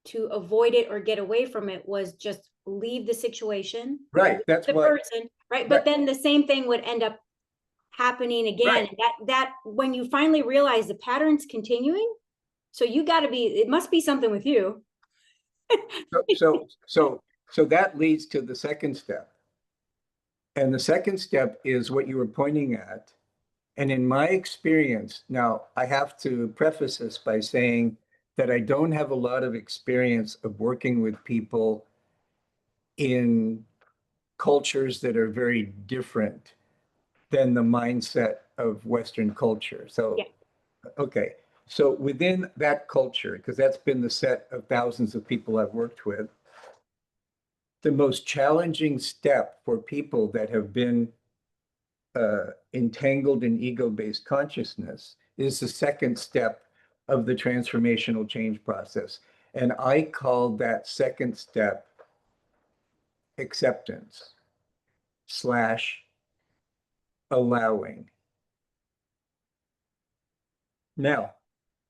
to avoid it or get away from it was just leave the situation, Right. That's the what. person, right? But then the same thing would end up happening again. Right. That when you finally realize the pattern's continuing, so you got to be, it must be something with you. So that leads to the second step. And the second step is what you were pointing at. And in my experience, now I have to preface this by saying that I don't have a lot of experience of working with people in cultures that are very different than the mindset of Western culture. So, Yeah. okay. So within that culture, because that's been the set of thousands of people I've worked with, the most challenging step for people that have been entangled in ego-based consciousness is the second step of the transformational change process. And I call that second step acceptance slash allowing. Now,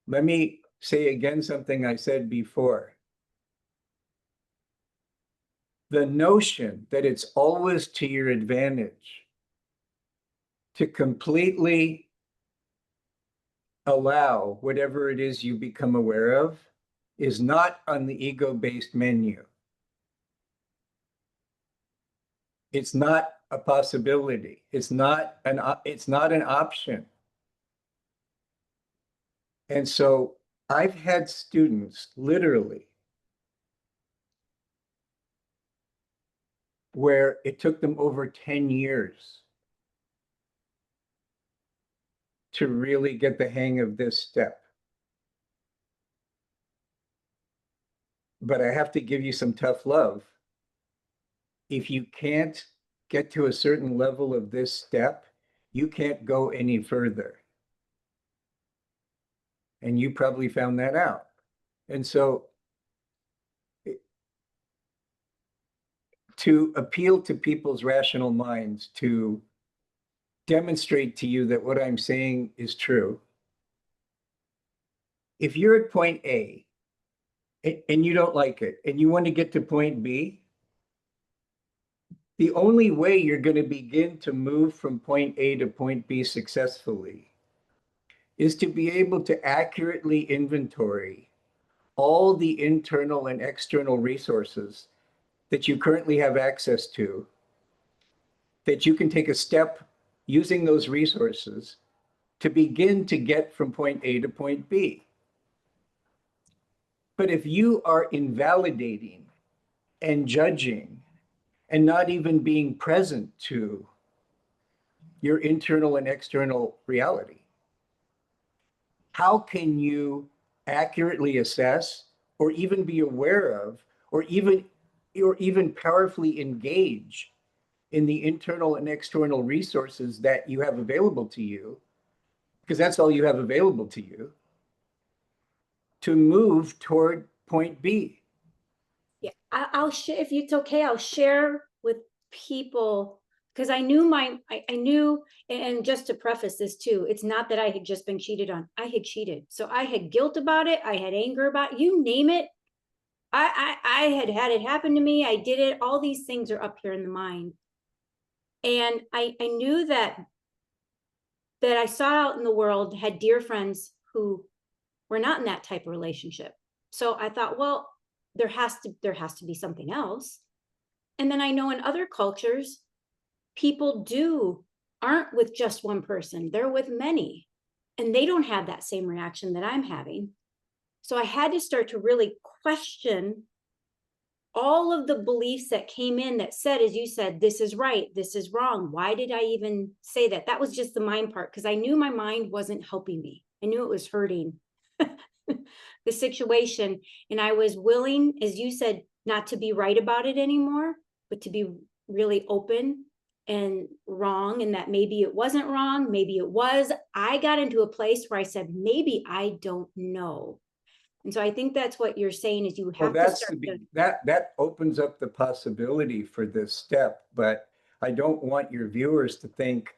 let me say again something I said before. The notion that it's always to your advantage to completely allow whatever it is you become aware of is not on the ego-based menu. It's not a possibility. It's not an option. And so I've had students literally where it took them over 10 years to really get the hang of this step. But I have to give you some tough love. If you can't get to a certain level of this step, you can't go any further. And you probably found that out. And so to appeal to people's rational minds, to demonstrate to you that what I'm saying is true, if you're at point A and you don't like it and you want to get to point B, the only way you're going to begin to move from point A to point B successfully is to be able to accurately inventory all the internal and external resources that you currently have access to, that you can take a step using those resources to begin to get from point A to point B. But if you are invalidating and judging and not even being present to your internal and external reality, how can you accurately assess or even be aware of or even powerfully engage in the internal and external resources that you have available to you, because that's all you have available to you, to move toward point B. Yeah, I'll share, if it's okay, I'll share with people, because I knew I knew, and just to preface this too, it's not that I had just been cheated on. I had cheated. So I had guilt about it. I had anger about it, you name it. I had had it happen to me. I did it. All these things are up here in the mind. And I knew that I saw out in the world, had dear friends who were not in that type of relationship. So I thought, well, there has to be something else. And then I know in other cultures, people aren't with just one person, they're with many, and they don't have that same reaction that I'm having. So I had to start to really question all of the beliefs that came in that said, as you said, this is right, this is wrong. Why did I even say that? That was just the mind part, because I knew my mind wasn't helping me. I knew it was hurting the situation. And I was willing, as you said, not to be right about it anymore, but to be really open and wrong, and that maybe it wasn't wrong, maybe it was. I got into a place where I said, maybe I don't know. And so I think that's what you're saying, is you Well, have to that's start to, that opens up the possibility for this step, but I don't want your viewers to think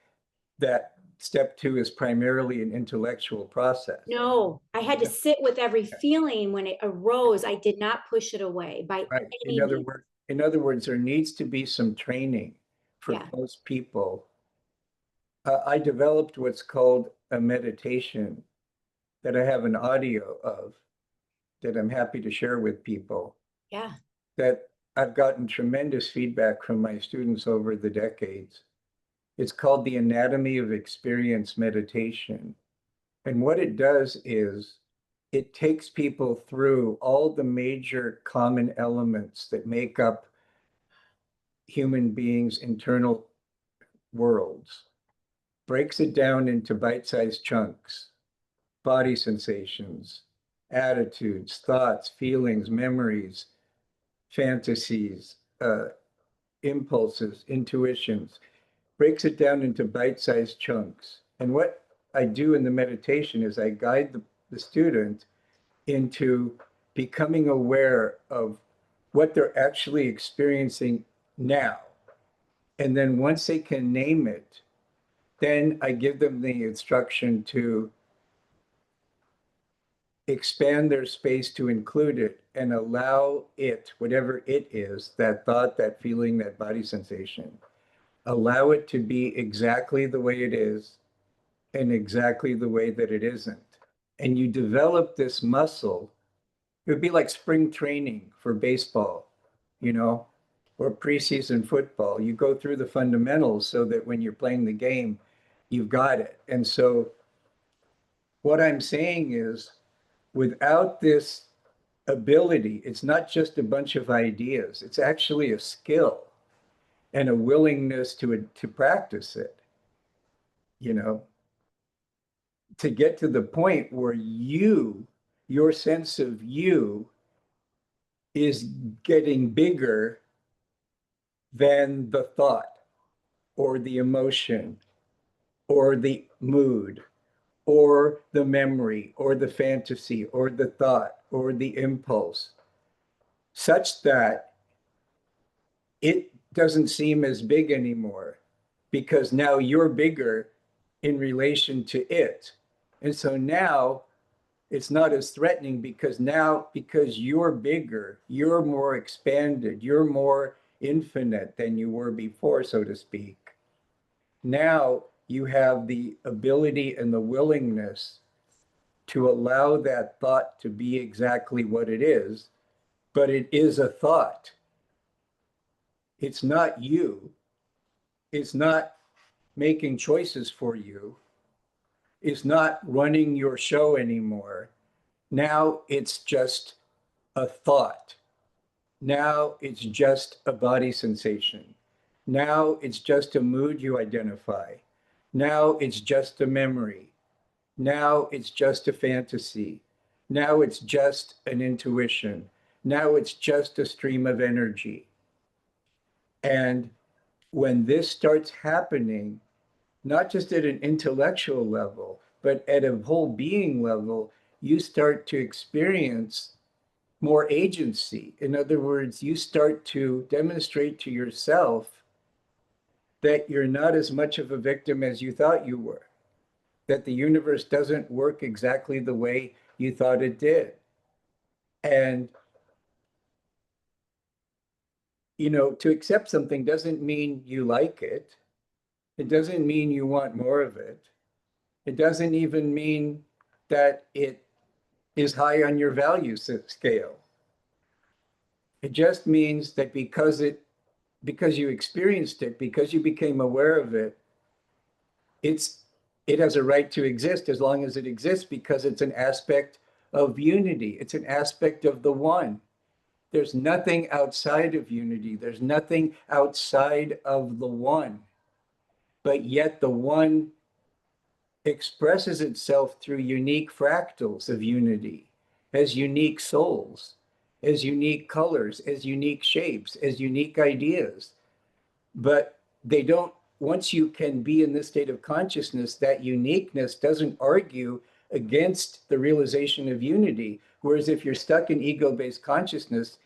that step two is primarily an intellectual process. no, I had to sit with every feeling when it arose. I did not push it away by Right. any means. In other words, there needs to be some training for Yeah, most people. I developed what's called a meditation that I have an audio of that I'm happy to share with people, yeah, that I've gotten tremendous feedback from my students over the decades. It's called the Anatomy of Experience meditation. And what it does is it takes people through all the major common elements that make up human beings' internal worlds, breaks it down into bite-sized chunks, body sensations, attitudes, thoughts, feelings, memories, fantasies, impulses, intuitions, breaks it down into bite-sized chunks. And what I do in the meditation is I guide the student into becoming aware of what they're actually experiencing now. And then once they can name it, then I give them the instruction to expand their space to include it and allow it, whatever it is, that thought, that feeling, that body sensation, allow it to be exactly the way it is and exactly the way that it isn't. And you develop this muscle. It would be like spring training for baseball, you know, or preseason football. You go through the fundamentals so that when you're playing the game, you've got it. And so what I'm saying is, without this ability, it's not just a bunch of ideas, it's actually a skill and a willingness to practice it, you know, to get to the point where your sense of you is getting bigger than the thought or the emotion or the mood or the memory or the fantasy or the thought or the impulse, such that it doesn't seem as big anymore because now you're bigger in relation to it. And so now it's not as threatening because you're bigger, you're more expanded, you're more infinite than you were before, so to speak. Now you have the ability and the willingness to allow that thought to be exactly what it is, but it is a thought. It's not you. It's not making choices for you. It's not running your show anymore. Now it's just a thought. Now it's just a body sensation. Now it's just a mood you identify. Now it's just a memory. Now it's just a fantasy. Now it's just an intuition. Now it's just a stream of energy. And when this starts happening, not just at an intellectual level, but at a whole being level, you start to experience more agency. In other words, you start to demonstrate to yourself that you're not as much of a victim as you thought you were, that the universe doesn't work exactly the way you thought it did. And, to accept something doesn't mean you like it. It doesn't mean you want more of it. It doesn't even mean that it is high on your value scale. It just means that because you experienced it, because you became aware of it, it has a right to exist as long as it exists, because it's an aspect of unity. It's an aspect of the one. There's nothing outside of unity. There's nothing outside of the one. But yet the one expresses itself through unique fractals of unity, as unique souls, as unique colors, as unique shapes, as unique ideas. But they don't, once you can be in this state of consciousness, that uniqueness doesn't argue against the realization of unity. Whereas if you're stuck in ego-based consciousness,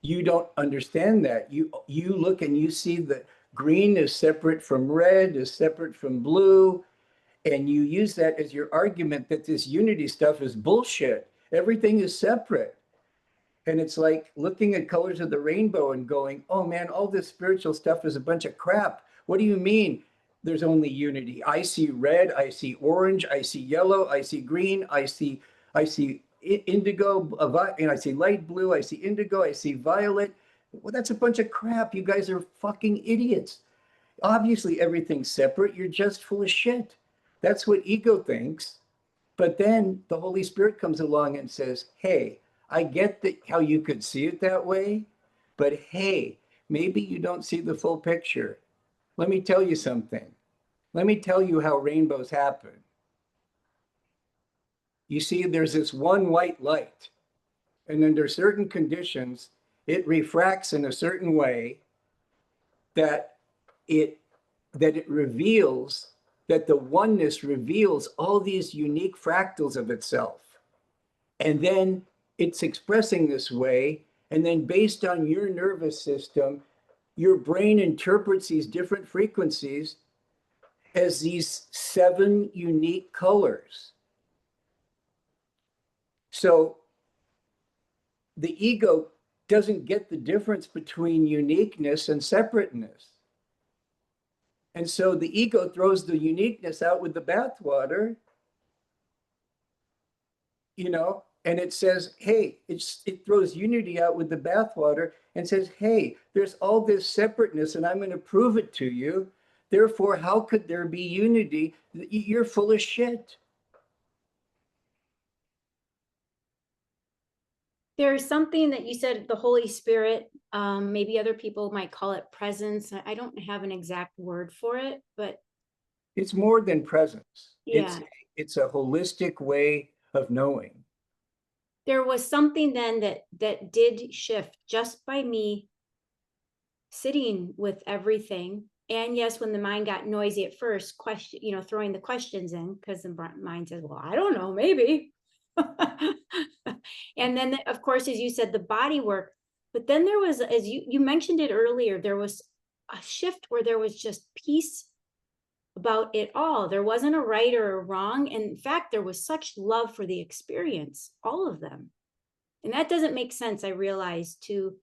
you don't understand that. You look and you see that green is separate from red, is separate from blue, and you use that as your argument that this unity stuff is bullshit. Everything is separate. And it's like looking at colors of the rainbow and going, oh man, all this spiritual stuff is a bunch of crap. What do you mean there's only unity? I see red, I see orange, I see yellow, I see green, I see indigo, and I see light blue, I see indigo, I see violet. Well, that's a bunch of crap. You guys are fucking idiots. Obviously, everything's separate. You're just full of shit. That's what ego thinks. But then the Holy Spirit comes along and says, hey, I get that how you could see it that way, but hey, maybe you don't see the full picture. Let me tell you something. Let me tell you how rainbows happen. You see, there's this one white light, and under certain conditions, it refracts in a certain way that it reveals, that the oneness reveals all these unique fractals of itself. And then it's expressing this way. And then based on your nervous system, your brain interprets these different frequencies as these 7 unique colors. So the ego doesn't get the difference between uniqueness and separateness. And so the ego throws the uniqueness out with the bathwater, and it says, hey, it throws unity out with the bathwater and says, hey, there's all this separateness and I'm going to prove it to you. Therefore, how could there be unity? You're full of shit. There's something that you said, the Holy Spirit, maybe other people might call it presence. I don't have an exact word for it, but It's more than presence. yeah. It's a holistic way of knowing. There was something then that did shift just by me sitting with everything. And yes, when the mind got noisy at first, throwing the questions in, because the mind says, well, I don't know, maybe. And then, of course, as you said, the body work. But then there was, as you mentioned it earlier, there was a shift where there was just peace about it all. There wasn't a right or a wrong. And in fact, there was such love for the experience, all of them. And that doesn't make sense, I realize, to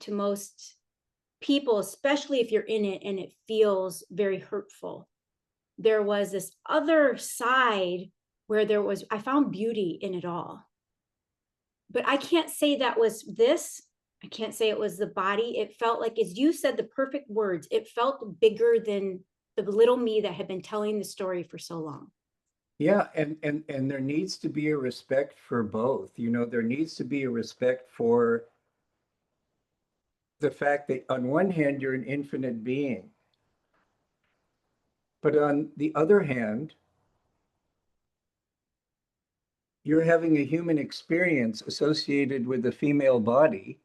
most people, especially if you're in it and it feels very hurtful. There was this other side where I found beauty in it all. But I can't say that was this. I can't say it was the body. It felt like, as you said, the perfect words, it felt bigger than the little me that had been telling the story for so long. Yeah, and there needs to be a respect for both. There needs to be a respect for the fact that on one hand, you're an infinite being. But on the other hand, you're having a human experience associated with a female body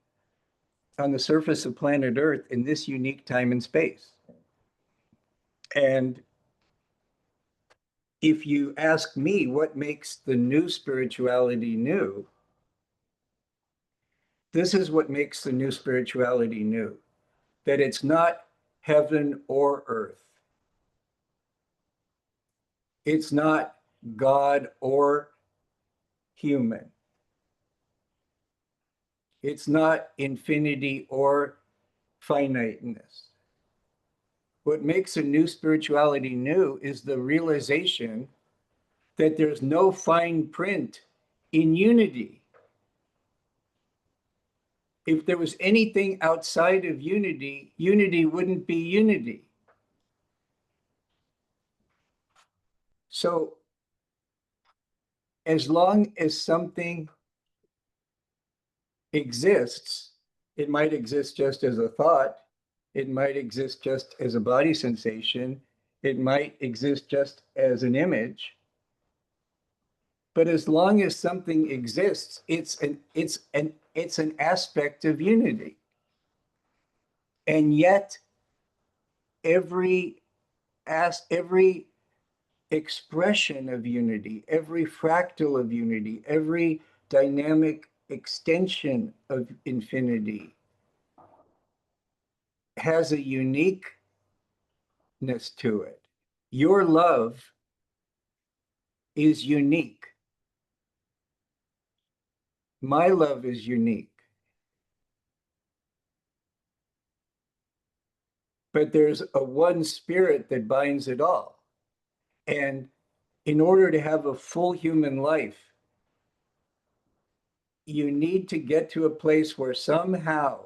on the surface of planet Earth in this unique time and space. And if you ask me what makes the new spirituality new, this is what makes the new spirituality new, that it's not heaven or earth. It's not God or human. It's not infinity or finiteness. What makes a new spirituality new is the realization that there's no fine print in unity. If there was anything outside of unity, unity wouldn't be unity. So as long as something exists, it might exist just as a thought, it might exist just as a body sensation, it might exist just as an image. But as long as something exists, it's an aspect of unity. And yet every every expression of unity, every fractal of unity, every dynamic extension of infinity has a uniqueness to it. Your love is unique. My love is unique. But there's a one spirit that binds it all. And in order to have a full human life, you need to get to a place where somehow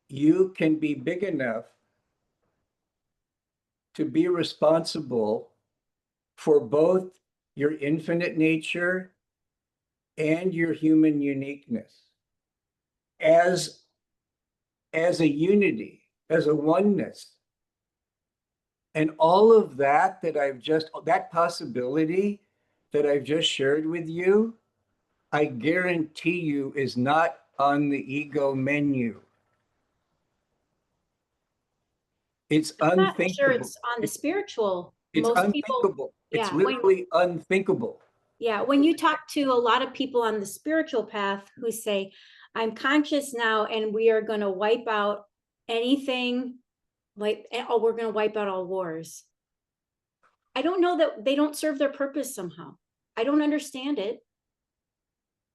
you can be big enough to be responsible for both your infinite nature and your human uniqueness as a unity, as a oneness. And all of that that possibility that I've just shared with you, I guarantee you is not on the ego menu. It's I'm not sure unthinkable. it's on the spiritual. It's Most people, unthinkable. It's yeah, literally unthinkable. when you talk to a lot of people on the spiritual path who say, I'm conscious now and we are going to wipe out anything like, oh, we're going to wipe out all wars. I don't know, that they don't serve their purpose somehow. I don't understand it.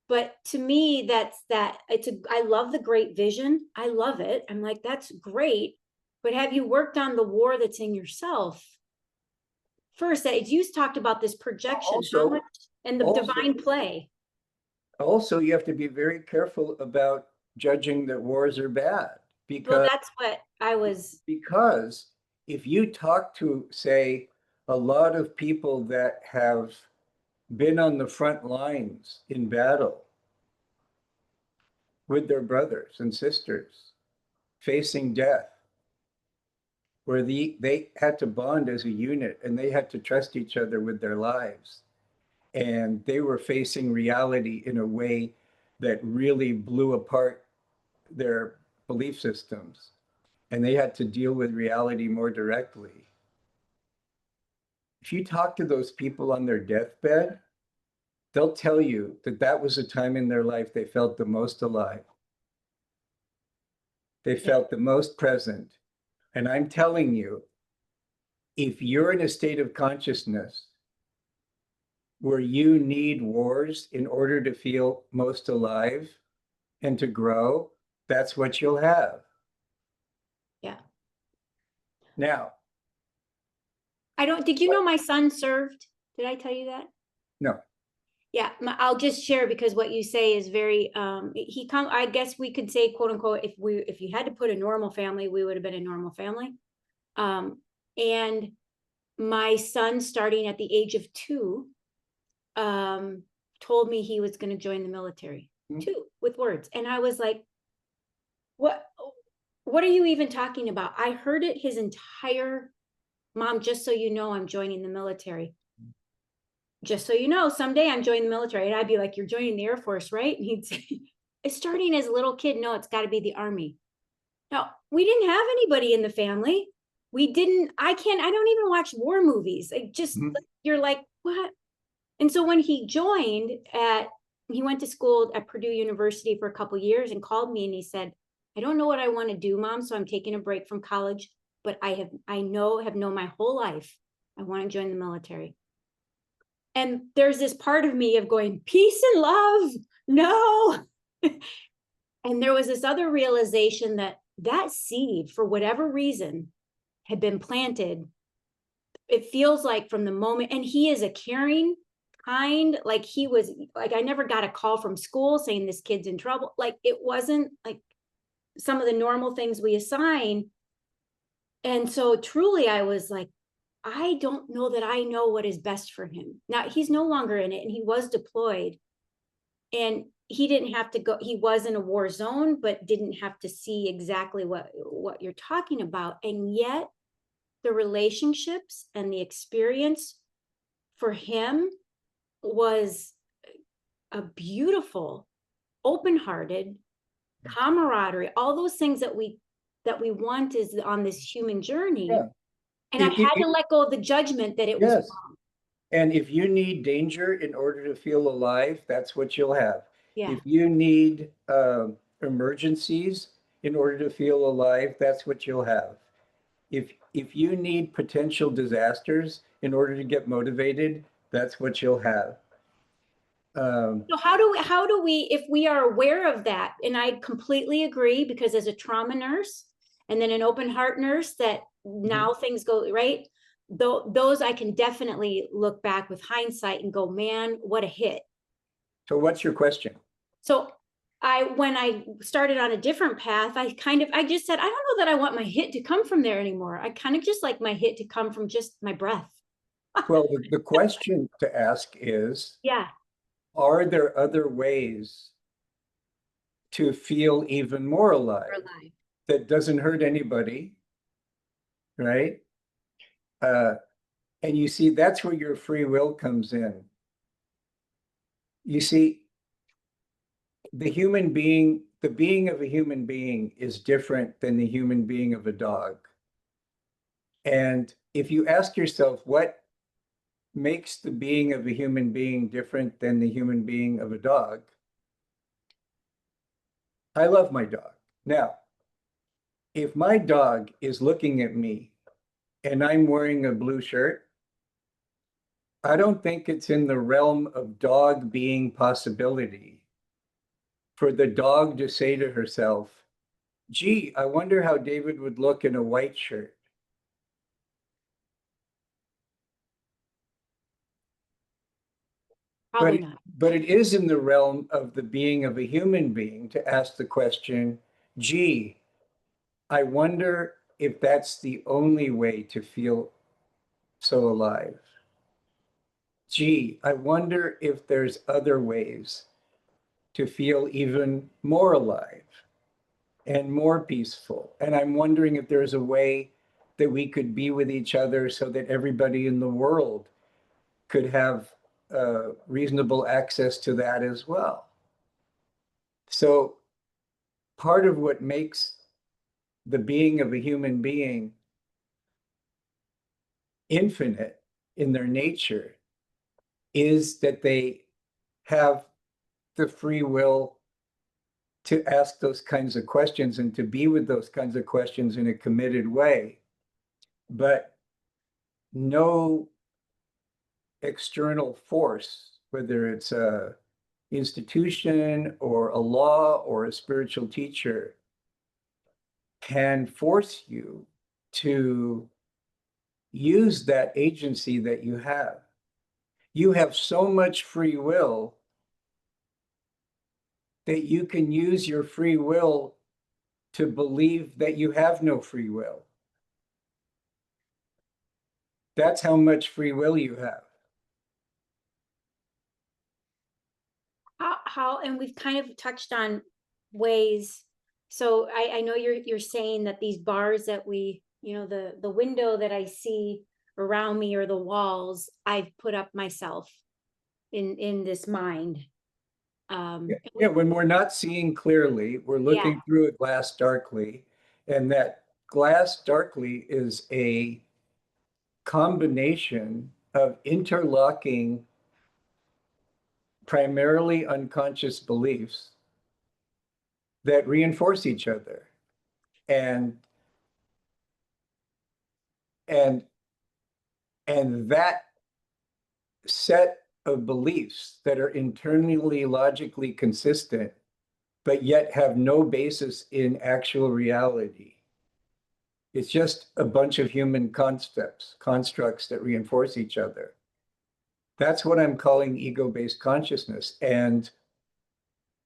But to me, I love the great vision. I love it. I'm like, that's great. But have you worked on the war that's in yourself? First, that you talked about this projection, how much, and the Also, divine play. also, you have to be very careful about judging that wars are bad Well, because that's what I was. because if you talk to, say, a lot of people that have been on the front lines in battle with their brothers and sisters facing death, where they had to bond as a unit and they had to trust each other with their lives. And they were facing reality in a way that really blew apart their belief systems. And they had to deal with reality more directly. If you talk to those people on their deathbed, they'll tell you that that was a time in their life they felt the most alive. They felt the most present. And I'm telling you, if you're in a state of consciousness where you need wars in order to feel most alive and to grow, that's what you'll have. Yeah. Now, Did you know my son served? Did I tell you that? no, Yeah, I'll just share because what you say is very, I guess we could say, quote unquote, if you had to put a normal family, we would have been a normal family. And my son, starting at the age of 2, told me he was going to join the military. 2, with words. And I was like, what are you even talking about? I heard it his entire, Mom, just so you know, I'm joining the military. Just so you know, someday I'm joining the military. And I'd be like, you're joining the Air Force, right? And he'd say, it's starting as a little kid. No, it's got to be the Army. Now, we didn't have anybody in the family. I don't even watch war movies. You're like, what? And so when he went to school at Purdue University for a couple years and called me and he said, I don't know what I want to do, Mom, so I'm taking a break from college, but have known my whole life I want to join the military. And there's this part of me of going, peace and love, no. And there was this other realization that seed, for whatever reason, had been planted. It feels like from the moment, and he is a caring, kind, like he was like, I never got a call from school saying this kid's in trouble. Like it wasn't like some of the normal things we assign. And so truly I was like, I don't know that I know what is best for him. Now he's no longer in it and he was deployed and he didn't have to go, he was in a war zone, but didn't have to see exactly what you're talking about. And yet the relationships and the experience for him was a beautiful, open-hearted camaraderie, all those things that we want is on this human journey. Yeah. And I had to let go of the judgment that it was Yes. wrong. And if you need danger in order to feel alive, that's what you'll have. Yeah. If you need emergencies in order to feel alive, that's what you'll have. If you need potential disasters in order to get motivated, that's what you'll have. So how do we, if we are aware of that, and I completely agree, because as a trauma nurse and then an open heart nurse, that now things go right. Those I can definitely look back with hindsight and go, man, what a hit. So what's your question? So when I started on a different path, I just said, I don't know that I want my hit to come from there anymore. I kind of just like my hit to come from just my breath. Well, the question to ask is, Yeah. are there other ways to feel even more alive that doesn't hurt anybody, right? And you see, that's where your free will comes in. You see, the being of a human being is different than the human being of a dog. And if you ask yourself what makes the being of a human being different than the human being of a dog, I love my dog. Now, if my dog is looking at me and I'm wearing a blue shirt, I don't think it's in the realm of dog being possibility for the dog to say to herself, gee, I wonder how David would look in a white shirt. Probably not. But it is in the realm of the being of a human being to ask the question, gee, I wonder if that's the only way to feel so alive. Gee, I wonder if there's other ways to feel even more alive and more peaceful. And I'm wondering if there's a way that we could be with each other so that everybody in the world could have reasonable access to that as well. So part of what makes the being of a human being infinite in their nature is that they have the free will to ask those kinds of questions and to be with those kinds of questions in a committed way. But no external force, whether it's a institution or a law or a spiritual teacher, can force you to use that agency that you have. You have so much free will that you can use your free will to believe that you have no free will. That's how much free will you have. And we've kind of touched on ways. So I know you're saying that these bars that we, the window that I see around me or the walls, I've put up myself in this mind. Yeah, when we're not seeing clearly, we're looking through a glass darkly, and that glass darkly is a combination of interlocking, primarily unconscious beliefs that reinforce each other. And and and that set of beliefs that are internally logically consistent, but yet have no basis in actual reality. It's just a bunch of human constructs that reinforce each other. That's what I'm calling ego-based consciousness. And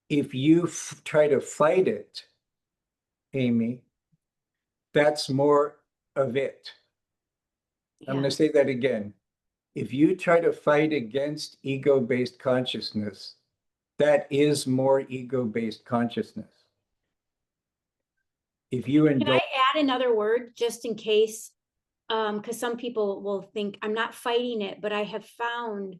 if you try to fight it, Amy, that's more of it. I'm going Yeah. to say that again. If you try to fight against ego-based consciousness, that is more ego-based consciousness. If you Can I indulge, add another word just in case? Because some people will think I'm not fighting it, but I have found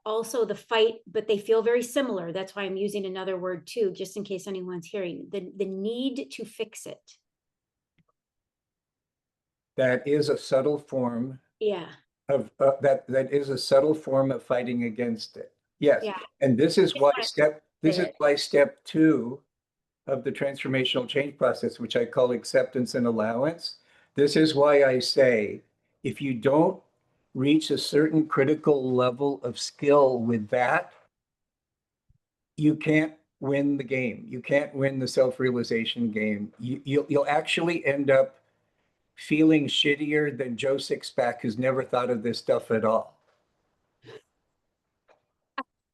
also the fight, but they feel very similar. That's why I'm using another word too, just in case anyone's hearing the need to fix it. that is a subtle form Yeah. of that is a subtle form of fighting against it. Yes, Yeah. and this is Just why wanna step this say is it. why step 2 of the transformational change process, which I call acceptance and allowance. This is why I say, if you don't reach a certain critical level of skill with that, you can't win the game. You can't win the self-realization game. You'll actually end up feeling shittier than Joe Sixpack, who's never thought of this stuff at all.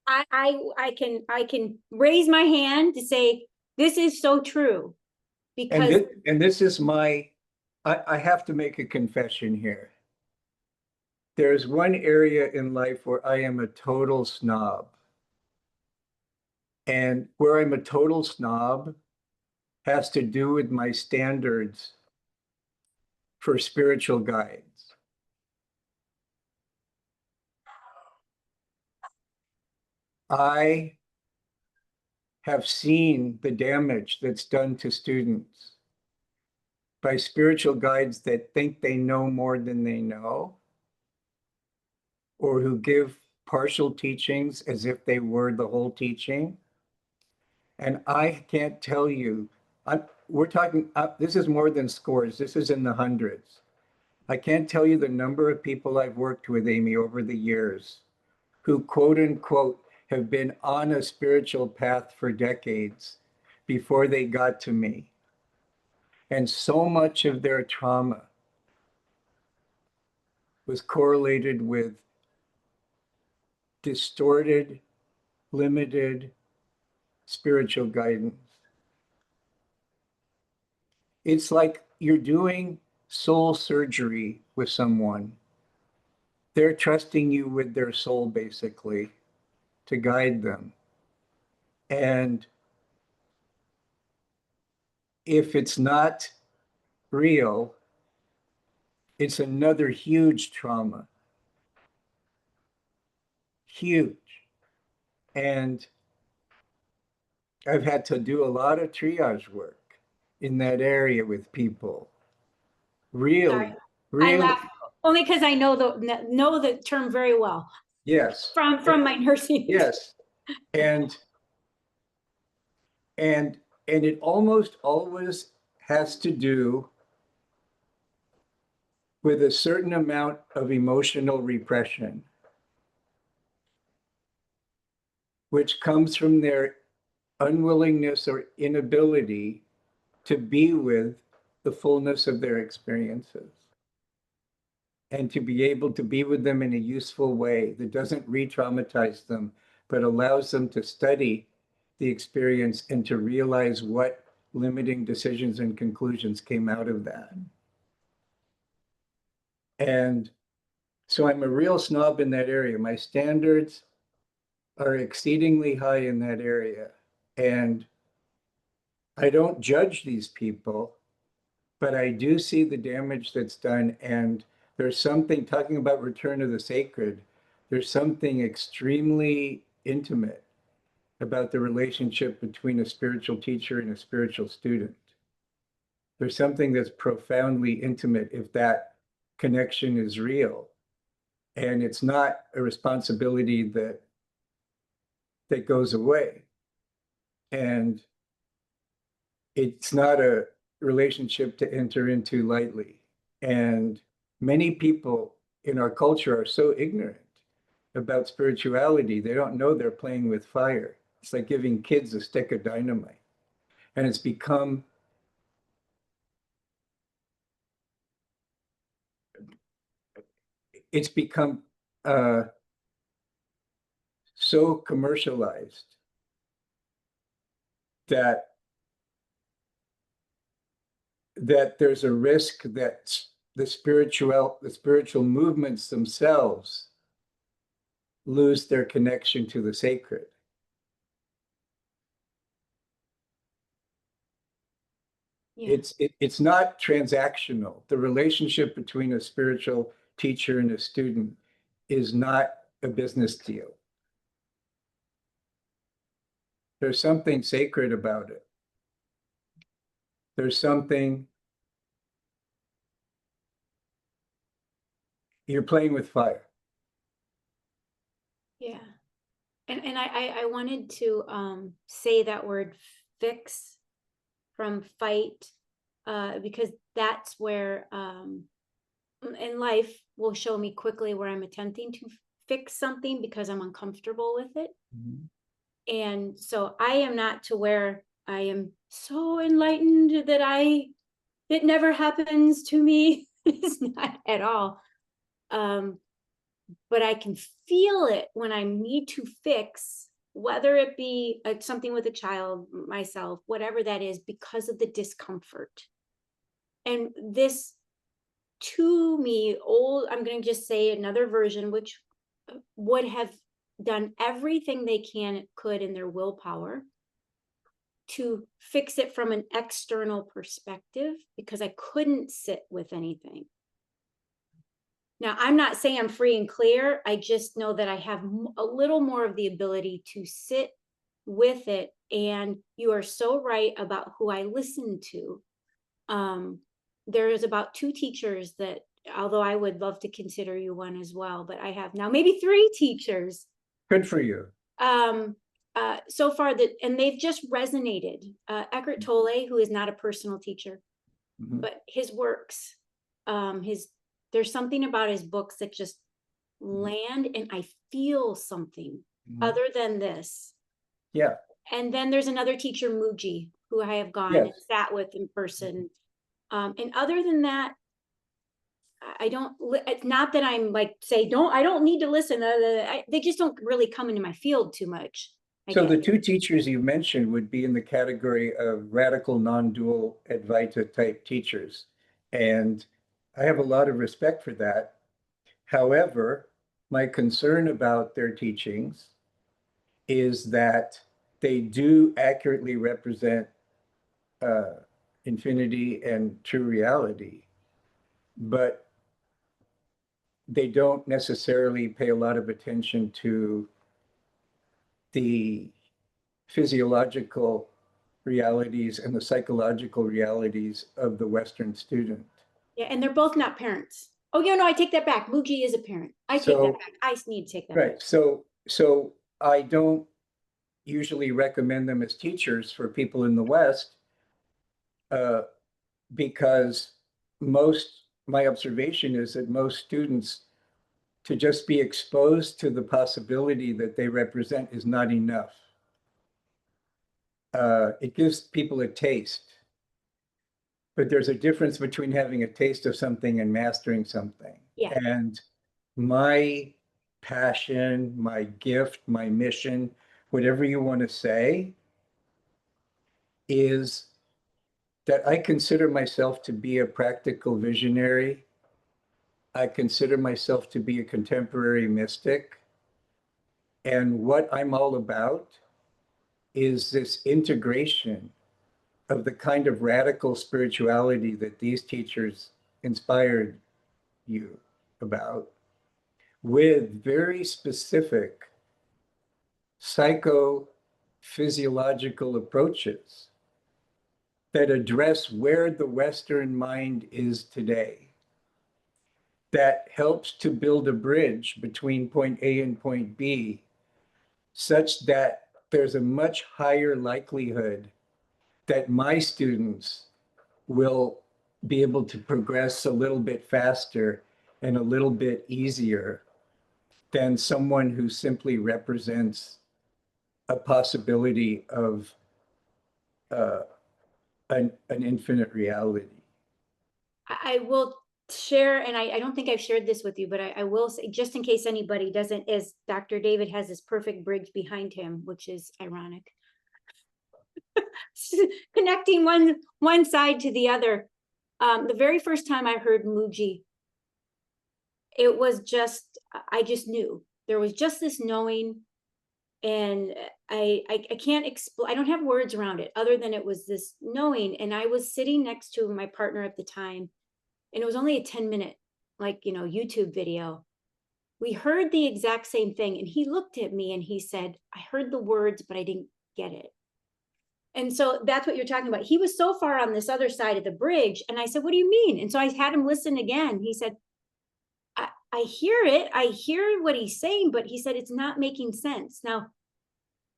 I can raise my hand to say this is so true And because this is I have to make a confession here. There's one area in life where I am a total snob. And where I'm a total snob has to do with my standards for spiritual guides. I have seen the damage that's done to students by spiritual guides that think they know more than they know, or who give partial teachings as if they were the whole teaching. And I can't tell you, we're talking, this is more than scores, this is in the hundreds. I can't tell you the number of people I've worked with, Amy, over the years who, quote unquote, have been on a spiritual path for decades before they got to me. And so much of their trauma was correlated with distorted, limited spiritual guidance. It's like you're doing soul surgery with someone. They're trusting you with their soul, basically, to guide them. And if it's not real, it's another huge trauma. Huge. And I've had to do a lot of triage work in that area with people. sorry, Really, I really, laugh only because I know the term very well yes. from my nursing. Yes. And and and it almost always has to do with a certain amount of emotional repression, which comes from their unwillingness or inability to be with the fullness of their experiences and to be able to be with them in a useful way that doesn't re-traumatize them, but allows them to study the experience and to realize what limiting decisions and conclusions came out of that. And so I'm a real snob in that area. My standards are exceedingly high in that area. And I don't judge these people, but I do see the damage that's done. And there's something, talking about return to the sacred, there's something extremely intimate about the relationship between a spiritual teacher and a spiritual student. There's something that's profoundly intimate if that connection is real. And it's not a responsibility that goes away. And it's not a relationship to enter into lightly. And many people in our culture are so ignorant about spirituality, they don't know they're playing with fire. It's like giving kids a stick of dynamite. And it's become uh, so commercialized that there's a risk that the spiritual movements themselves lose their connection to the sacred. Yeah. It's not transactional. The relationship between a spiritual teacher and a student is not a business deal. There's something sacred about it. There's something, you're playing with fire. Yeah. And I wanted to say that word fix from fight, because that's where in life will show me quickly where I'm attempting to fix something because I'm uncomfortable with it. Mhm. And so I am not to where I am so enlightened that it never happens to me. It's not at all. But I can feel it when I need to fix, whether it be something with a child, myself, whatever that is, because of the discomfort. And this, to me, I'm going to just say another version, which would have done everything they could in their willpower to fix it from an external perspective, because I couldn't sit with anything. Now, I'm not saying I'm free and clear. I just know that I have a little more of the ability to sit with it. And you are so right about who I listen to. There is about 2 teachers that, although I would love to consider you one as well, but I have now maybe 3 teachers. Good for you. So far that, and they've just resonated. Eckhart Tolle, who is not a personal teacher, Mhm. but his works, there's something about his books that just land, and I feel something Mhm. other than this. Yeah. And then there's another teacher, Muji, who I have gone and Yes. sat with in person. And other than that, I don't, it's not that I'm like, say, I don't need to listen. They just don't really come into my field too much. So the 2 teachers you mentioned would be in the category of radical non-dual Advaita type teachers. And I have a lot of respect for that. However, my concern about their teachings is that they do accurately represent uh, infinity and true reality, but they don't necessarily pay a lot of attention to the physiological realities and the psychological realities of the Western student. Yeah, and they're both not parents. Oh, yeah, no, I take that back. Muji is a parent. I take that back. I need to take that back. Right. So I don't usually recommend them as teachers for people in the West uh, because my observation is that most students, to just be exposed to the possibility that they represent is not enough. It gives people a taste, but there's a difference between having a taste of something and mastering something. Yeah. And my passion, my gift, my mission, whatever you want to say, is that I consider myself to be a practical visionary. I consider myself to be a contemporary mystic. And what I'm all about is this integration of the kind of radical spirituality that these teachers inspired you about with very specific physiological approaches that address where the Western mind is today, that helps to build a bridge between point A and point B, such that there's a much higher likelihood that my students will be able to progress a little bit faster and a little bit easier than someone who simply represents a possibility of uh, an infinite reality. I will share, and I don't think I've shared this with you, but I will say, just in case anybody doesn't, is Dr. David has this perfect bridge behind him, which is ironic. Connecting one side to the other. The very first time I heard Muji, it was just, I just knew. There was just this knowing, and I can't explain, I don't have words around it other than it was this knowing. And I was sitting next to my partner at the time, and it was only a 10-minute, like, YouTube video. We heard the exact same thing, and he looked at me and he said, I heard the words, but I didn't get it. And so that's what you're talking about. He was so far on this other side of the bridge. And I said, what do you mean? And so I had him listen again. He said, I hear it. I hear what he's saying, but he said, it's not making sense. Now,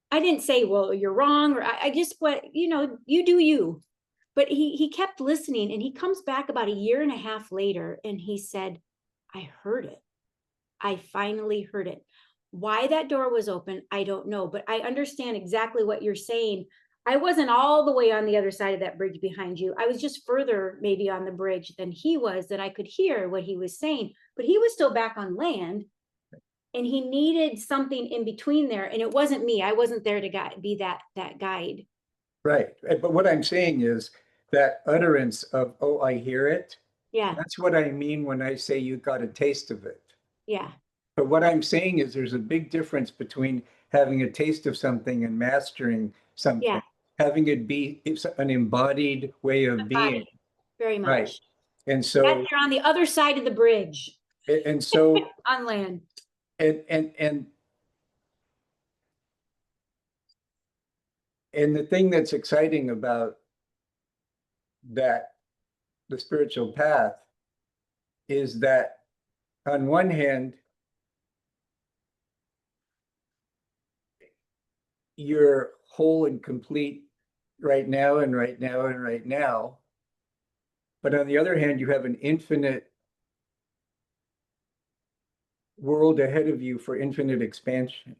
I didn't say, well, you're wrong, or I just, you do you. But he kept listening, and he comes back about a year and a half later, and he said, I heard it. I finally heard it. Why that door was open, I don't know, but I understand exactly what you're saying. I wasn't all the way on the other side of that bridge behind you. I was just further maybe on the bridge than he was, that I could hear what he was saying, but he was still back on land, and he needed something in between there. And it wasn't me. I wasn't there to be that guide. Right. But what I'm saying is that utterance of, oh, I hear it. Yeah. That's what I mean when I say you got a taste of it. Yeah. But what I'm saying is there's a big difference between having a taste of something and mastering something. Yeah. Having it be an embodied way of being. Very much. Right. And so you're on the other side of the bridge. And so on land. And the thing that's exciting about that, the spiritual path, is that on one hand, you're whole and complete right now and right now and right now. But on the other hand, you have an infinite world ahead of you for infinite expansion.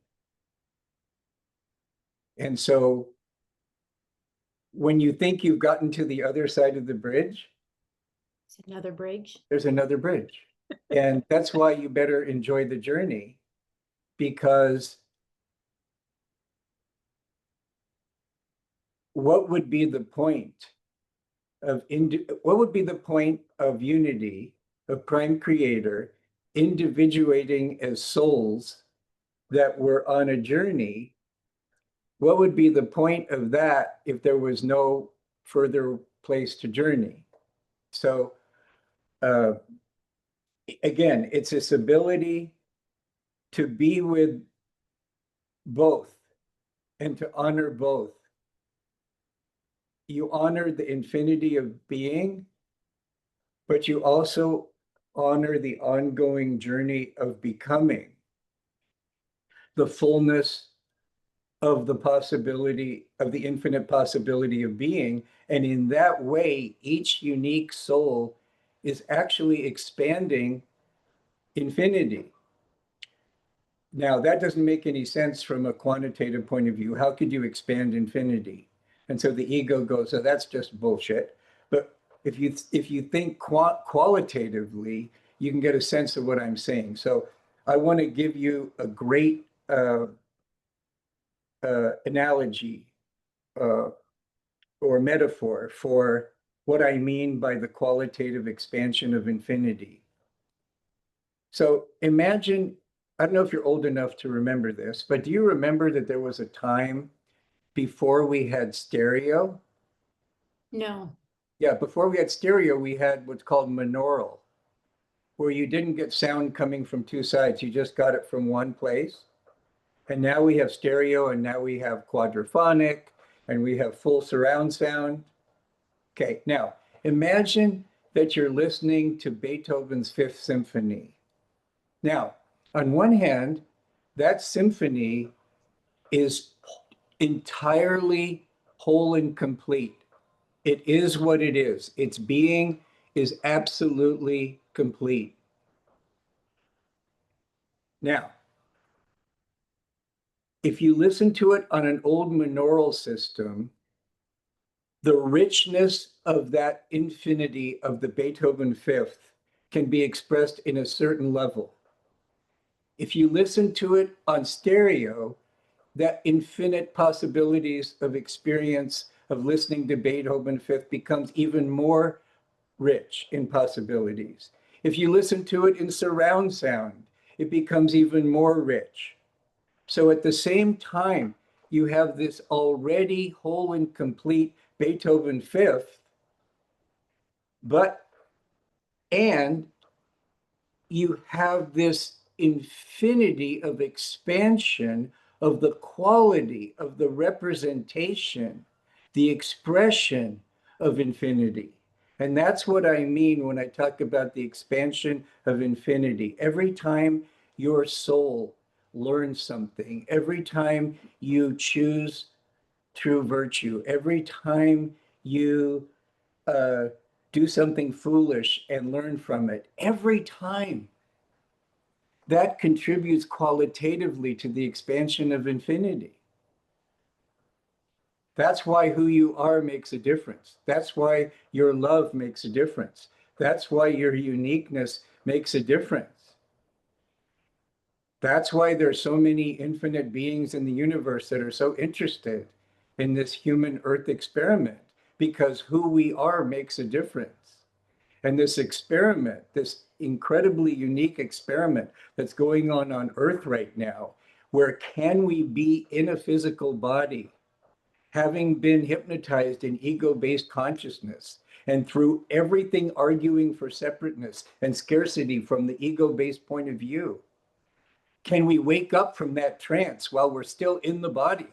And so when you think you've gotten to the other side of the bridge, it's another bridge. There's another bridge. And that's why you better enjoy the journey, because what would be the point of unity, of prime creator, individuating as souls that were on a journey? What would be the point of that if there was no further place to journey? So again, it's this ability to be with both and to honor both. You honor the infinity of being, but you also honor the ongoing journey of becoming, the fullness of the possibility, of the infinite possibility of being. And in that way, each unique soul is actually expanding infinity. Now, that doesn't make any sense from a quantitative point of view. How could you expand infinity? And so the ego goes, oh, that's just bullshit. But if you think qualitatively, you can get a sense of what I'm saying. So I want to give you a great analogy or metaphor for what I mean by the qualitative expansion of infinity. So imagine, I don't know if you're old enough to remember this, but do you remember that there was a time before we had stereo? No. Yeah, before we had stereo, we had what's called monaural, where you didn't get sound coming from two sides, you just got it from one place. And now we have stereo, and now we have quadraphonic, and we have full surround sound. Okay, now imagine that you're listening to Beethoven's Fifth Symphony. Now, on one hand, that symphony is entirely whole and complete. It is what it is. Its being is absolutely complete. Now, if you listen to it on an old monaural system, the richness of that infinity of the Beethoven Fifth can be expressed in a certain level. If you listen to it on stereo, that infinite possibilities of experience of listening to Beethoven Fifth becomes even more rich in possibilities. If you listen to it in surround sound, it becomes even more rich. So at the same time, you have this already whole and complete Beethoven Fifth, and you have this infinity of expansion of the quality of the representation, the expression of infinity. And that's what I mean when I talk about the expansion of infinity. Every time your soul learns something, every time you choose true virtue, every time you uh, do something foolish and learn from it, every time that contributes qualitatively to the expansion of infinity. That's why who you are makes a difference. That's why your love makes a difference. That's why your uniqueness makes a difference. That's why there's so many infinite beings in the universe that are so interested in this human Earth experiment, because who we are makes a difference. And this experiment, this incredibly unique experiment that's going on Earth right now, where can we be in a physical body, having been hypnotized in ego-based consciousness, and through everything arguing for separateness and scarcity from the ego-based point of view, can we wake up from that trance while we're still in the body?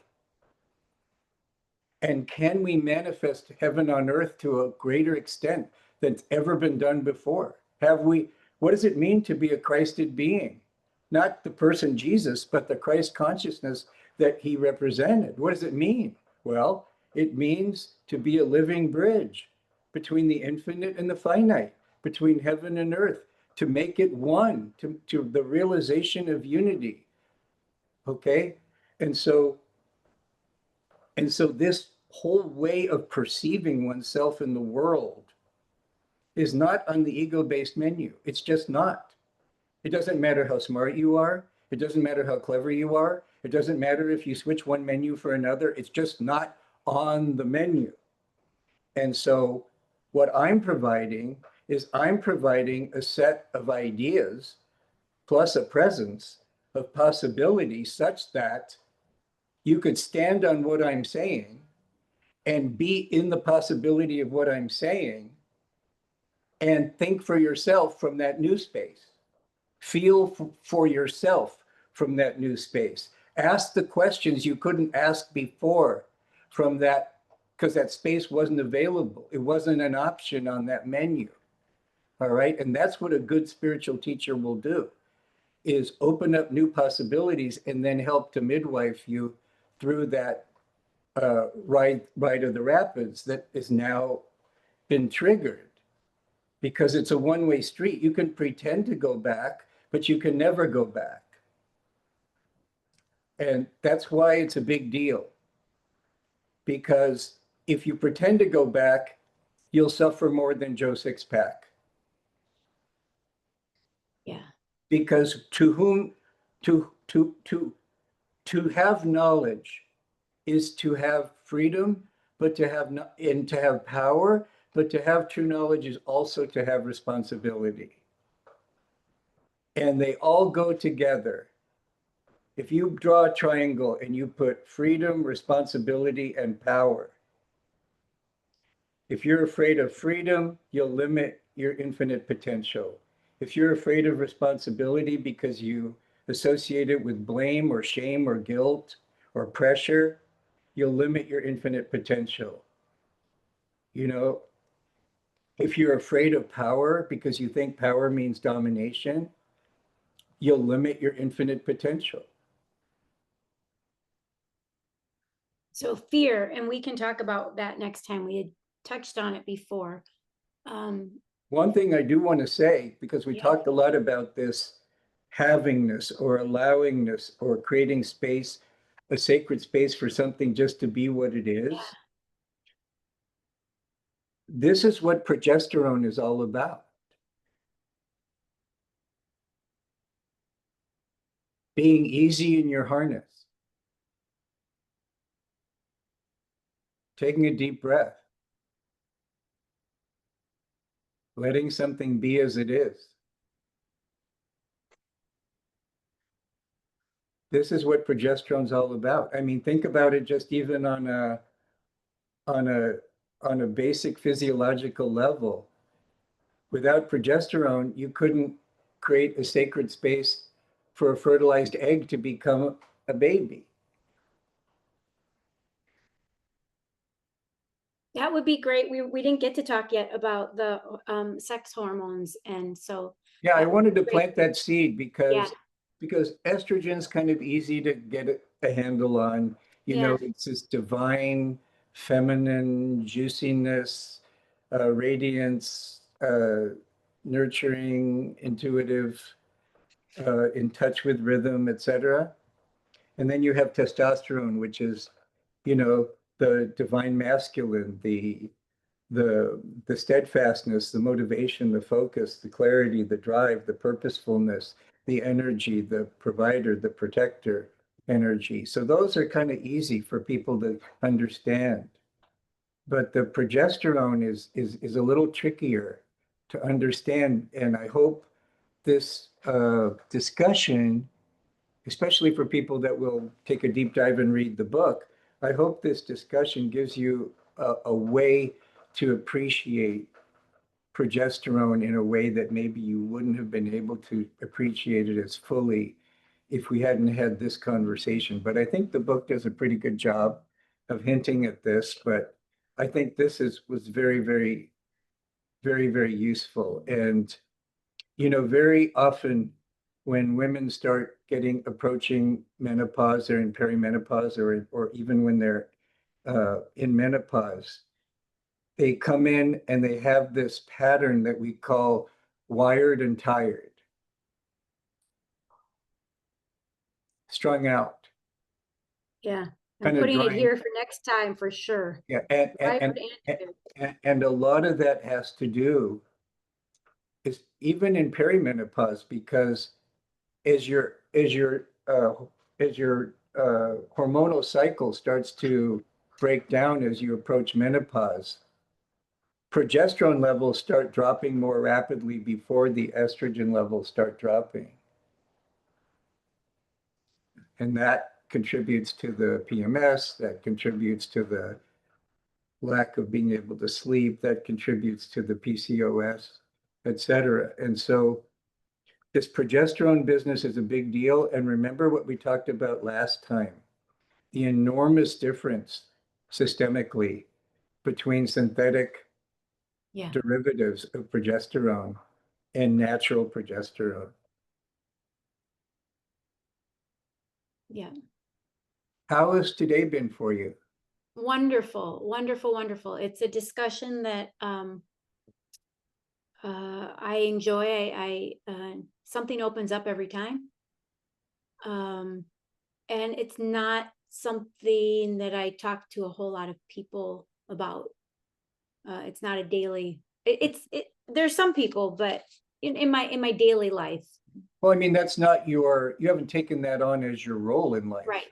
And can we manifest heaven on earth to a greater extent than's ever been done before? Have we, what does it mean to be a Christed being? Not the person Jesus, but the Christ consciousness that he represented. What does it mean? Well, it means to be a living bridge between the infinite and the finite, between heaven and earth, to make it one, to the realization of unity. Okay? And so this whole way of perceiving oneself in the world is not on the ego-based menu. It's just not. It doesn't matter how smart you are. It doesn't matter how clever you are. It doesn't matter if you switch one menu for another. It's just not on the menu. And so what I'm providing is I'm providing a set of ideas plus a presence of possibility such that you could stand on what I'm saying and be in the possibility of what I'm saying and think for yourself from that new space. Feel for yourself from that new space. Ask the questions you couldn't ask before from that, because that space wasn't available. It wasn't an option on that menu. All right. And that's what a good spiritual teacher will do, is open up new possibilities and then help to midwife you through that ride of the rapids that is now been triggered, because it's a one-way street. You can pretend to go back, but you can never go back. And that's why it's a big deal, because if you pretend to go back, you'll suffer more than Joe Sixpack. Yeah. Because to have knowledge is to have freedom, but to have and to have power, but to have true knowledge is also to have responsibility. And they all go together. If you draw a triangle and you put freedom, responsibility, and power, if you're afraid of freedom, you'll limit your infinite potential. If you're afraid of responsibility because you associated with blame or shame or guilt or pressure, you'll limit your infinite potential. You know, if you're afraid of power because you think power means domination, you'll limit your infinite potential. So fear, and we can talk about that next time. We had touched on it before. One thing I do want to say, because we Yeah. talked a lot about this havingness or allowingness or creating space, a sacred space for something just to be what it is. Yeah. This is what progesterone is all about. Being easy in your harness. Taking a deep breath. Letting something be as it is. This is what progesterone's all about. I mean, think about it just even on a basic physiological level. Without progesterone, you couldn't create a sacred space for a fertilized egg to become a baby. That would be great. We didn't get to talk yet about the sex hormones, and so Yeah, I wanted to great. plant that seed Yeah. because estrogen's kind of easy to get a handle on. You Yeah. know, it's this divine, feminine juiciness, radiance, nurturing, intuitive, in touch with rhythm, etc. And then you have testosterone, which is, you know, the divine masculine, the steadfastness, the motivation, the focus, the clarity, the drive, the purposefulness, the energy, the provider, the protector energy. So those are kind of easy for people to understand. But the progesterone is a little trickier to understand. And I hope this discussion, especially for people that will take a deep dive and read the book, I hope this discussion gives you a way to appreciate progesterone in a way that maybe you wouldn't have been able to appreciate it as fully if we hadn't had this conversation. But I think the book does a pretty good job of hinting at this. But I think this was very, very, very, very useful. And you know, very often when women start approaching menopause or in perimenopause or even when they're in menopause, they come in and they have this pattern that we call wired and tired, strung out, Yeah. I'm kind of putting it drying. here for next time for sure. Yeah, Wired and and a lot of that has to do is even in perimenopause because as your as your as your hormonal cycle starts to break down as you approach menopause, progesterone levels start dropping more rapidly before the estrogen levels start dropping. And that contributes to the PMS, that contributes to the lack of being able to sleep, that contributes to the PCOS, et cetera. And so this progesterone business is a big deal. And remember what we talked about last time, the enormous difference systemically between synthetic yeah. derivatives of progesterone and natural progesterone. Yeah. How has today been for you? Wonderful, wonderful, wonderful. It's a discussion that I enjoy. Something opens up every time. And it's not something that I talk to a whole lot of people about. It's not a daily, there's some people, but in my daily life. Well, I mean, that's not you haven't taken that on as your role in life. Right,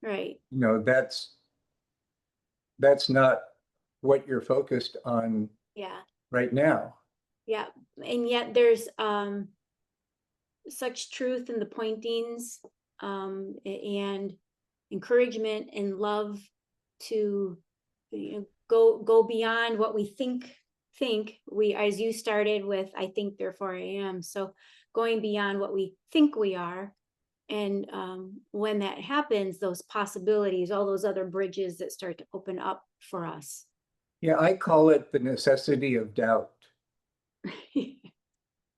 right. You know, that's not what you're focused on Yeah, right now. yeah. And yet there's such truth in the pointings and encouragement and love to go beyond what we think we, as you started with, I think therefore I am, so going beyond what we think we are And when that happens, those possibilities, all those other bridges that start to open up for us. Yeah, I call it the necessity of doubt.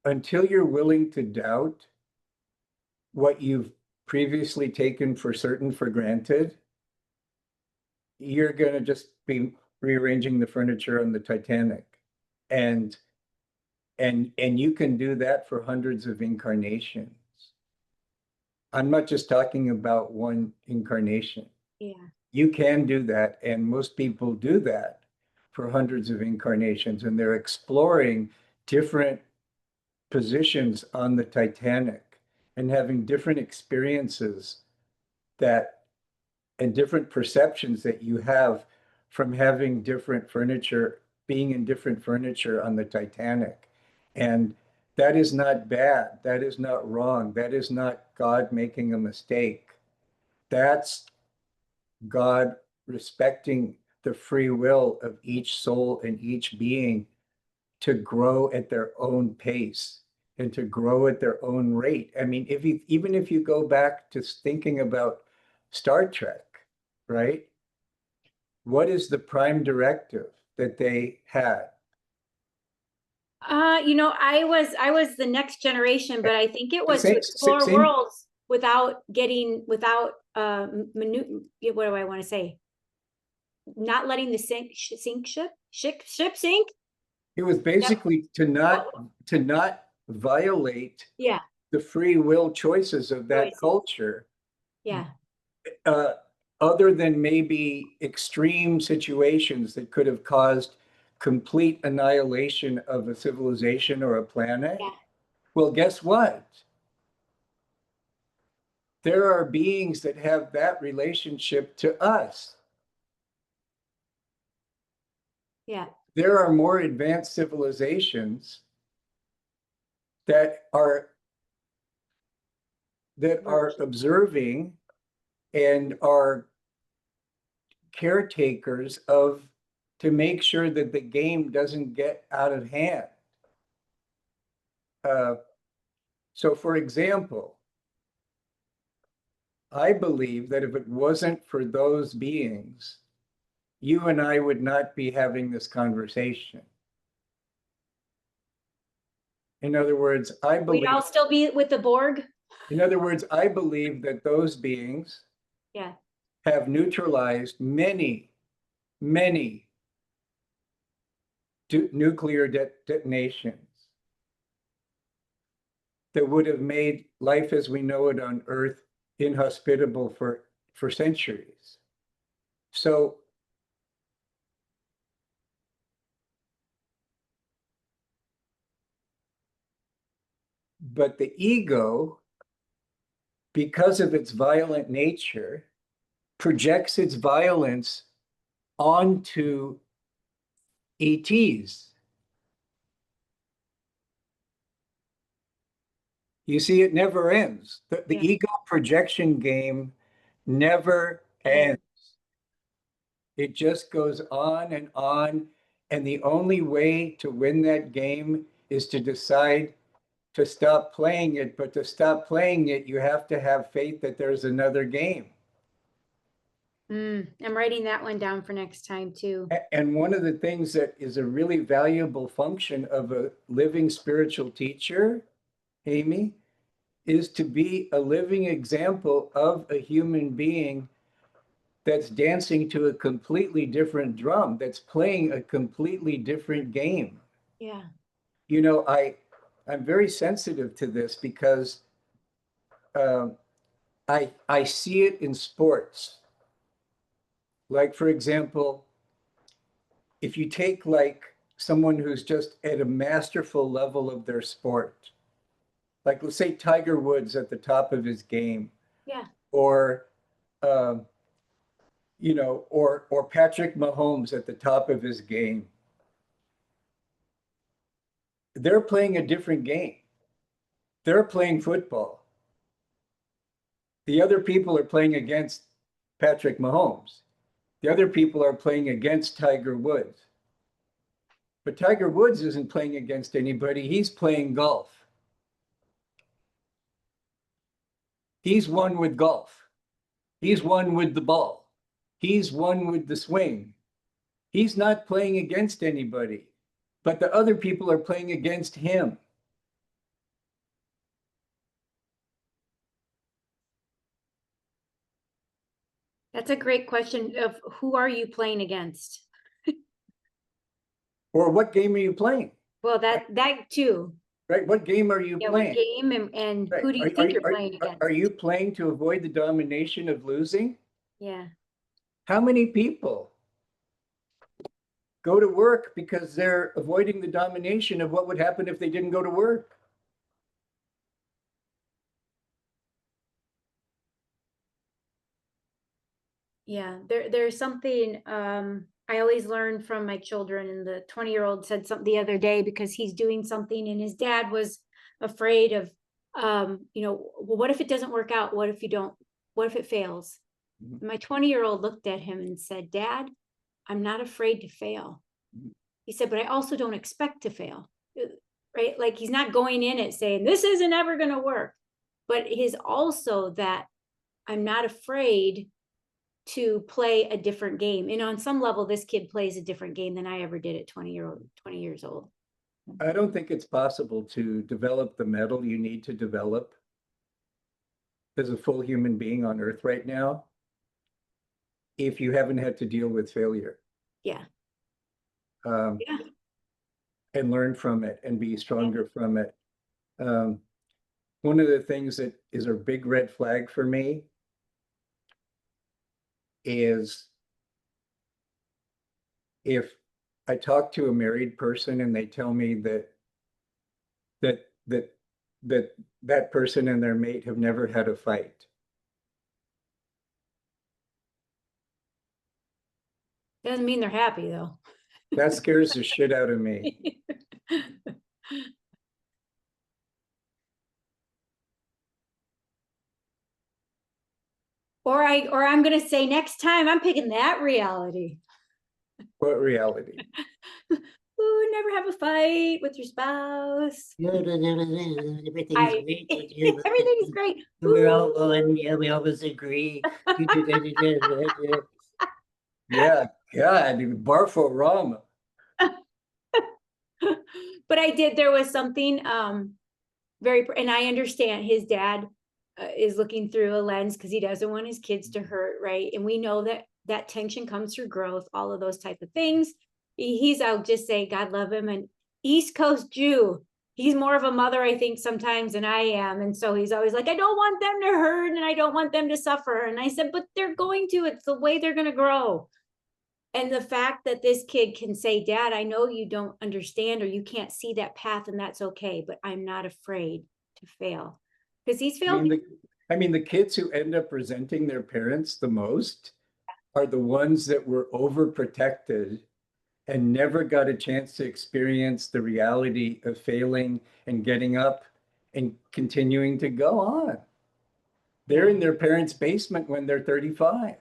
Until you're willing to doubt what you've previously taken for certain for granted, you're going to just be rearranging the furniture on the Titanic. And you can do that for hundreds of incarnations. I'm not just talking about one incarnation. Yeah. You can do that, and most people do that for hundreds of incarnations, and they're exploring different positions on the Titanic and having different experiences that and different perceptions that you have from having different furniture, being in different furniture on the Titanic. And that is not bad. That is not wrong. That is not God making a mistake. That's God respecting the free will of each soul and each being to grow at their own pace and to grow at their own rate. I mean, even if you go back to thinking about Star Trek, right? What is the prime directive that they had? I was the next generation, but I think it was to Same, explore same. worlds without what do I want to say? Not letting the sink ship sink. It was basically to not violate Yeah, the free will choices of that choices. culture, Yeah, uh, other than maybe extreme situations that could have caused complete annihilation of a civilization or a planet. yeah, Well, guess what? There are beings that have that relationship to us. yeah. There are more advanced civilizations that are observing and are caretakers of to make sure that the game doesn't get out of hand. So, for example, I believe that if it wasn't for those beings, you and I would not be having this conversation. In other words, We'd all still be with the Borg. I believe that those beings Yeah, have neutralized many, many nuclear detonations that would have made life as we know it on Earth inhospitable for centuries. So, but the ego, because of its violent nature, projects its violence onto ETs. You see, it never ends. The yeah. ego projection game never ends. It just goes on and on. And the only way to win that game is to decide to stop playing it. But to stop playing it, you have to have faith that there's another game. I'm writing that one down for next time too. And one of the things that is a really valuable function of a living spiritual teacher, Amy, is to be a living example of a human being that's dancing to a completely different drum, that's playing a completely different game. Yeah, You know, I'm very sensitive to this because um, I see it in sports. Like, for example, if you take like someone who's just at a masterful level of their sport, like let's say Tiger Woods at the top of his game, yeah, or um, or Patrick Mahomes at the top of his game, they're playing a different game. They're playing football. The other people are playing against Patrick Mahomes. The other people are playing against Tiger Woods. But Tiger Woods isn't playing against anybody. He's playing golf. He's one with golf. He's one with the ball. He's one with the swing. He's not playing against anybody, but the other people are playing against him. That's a great question of who are you playing against? Or what game are you playing? Well, that too. Right? What game are you Yeah, playing? what game and Right. who do you think you're playing against? Are you playing to avoid the domination of losing? Yeah. How many people go to work because they're avoiding the domination of what would happen if they didn't go to work? Yeah, there's something I always learn from my children, and the 20-year-old said something the other day because he's doing something and his dad was afraid of well, what if it doesn't work out? What if it fails? Mhm. And my 20-year-old looked at him and said, Dad, I'm not afraid to fail. Mhm. He said, but I also don't expect to fail. Right? Like he's not going in it saying this isn't ever going to work. But he's also that I'm not afraid to play a different game. And on some level, this kid plays a different game than I ever did at 20 years old. I don't think it's possible to develop the mettle you need to develop as a full human being on Earth right now if you haven't had to deal with failure. Yeah. Um, Yeah. and learn from it and be stronger from it. One of the things that is a big red flag for me is if I talk to a married person and they tell me that that that that person and their mate have never had a fight. Doesn't mean they're happy though. That scares the shit out of me. Or I'm gonna say next time I'm picking that reality. What reality? Ooh, never have a fight with your spouse. Everything's great. Everything's great. We're all one. Yeah, we always agree. Yeah, God, Barforama. But there was something and I understand his dad is looking through a lens because he doesn't want his kids to hurt, right? And we know that tension comes through growth, all of those type of things. I'll just say, God love him, an East Coast Jew. He's more of a mother, I think, sometimes than I am. And so he's always like, I don't want them to hurt and I don't want them to suffer. And I said, but they're going to, it's the way they're going to grow. And the fact that this kid can say, Dad, I know you don't understand or you can't see that path, and that's okay, but I'm not afraid to fail. Because he's failed. I mean, the kids who end up resenting their parents the most are the ones that were overprotected and never got a chance to experience the reality of failing and getting up and continuing to go on. They're in their parents' basement when they're 35.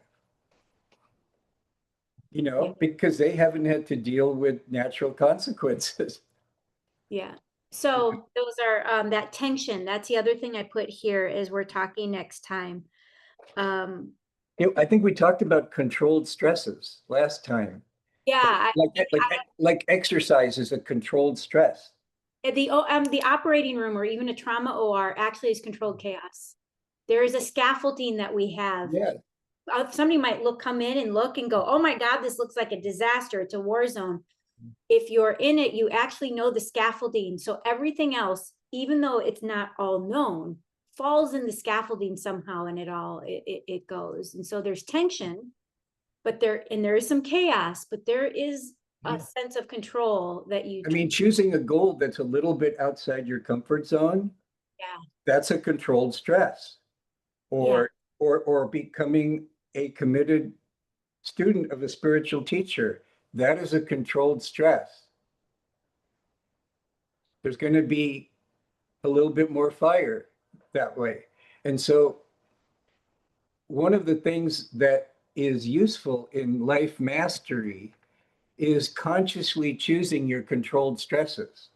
Because they haven't had to deal with natural consequences. Yeah. So those are that tension. That's the other thing I put here as we're talking next time. I think we talked about controlled stresses last time. Yeah. Like exercise is a controlled stress. The operating room or even a trauma OR actually is controlled chaos. There is a scaffolding that we have. Yeah. Somebody might come in and look and go, oh my God, this looks like a disaster. It's a war zone. If you're in it, you actually know the scaffolding. So everything else, even though it's not all known, falls in the scaffolding somehow, and it goes. And so there's tension, but there is some chaos, but there is a sense of control that you. I mean, choosing a goal that's a little bit outside your comfort zone. Yeah. That's a controlled stress. Or becoming a committed student of a spiritual teacher. That is a controlled stress. There's going to be a little bit more fire that way. And so one of the things that is useful in life mastery is consciously choosing your controlled stresses.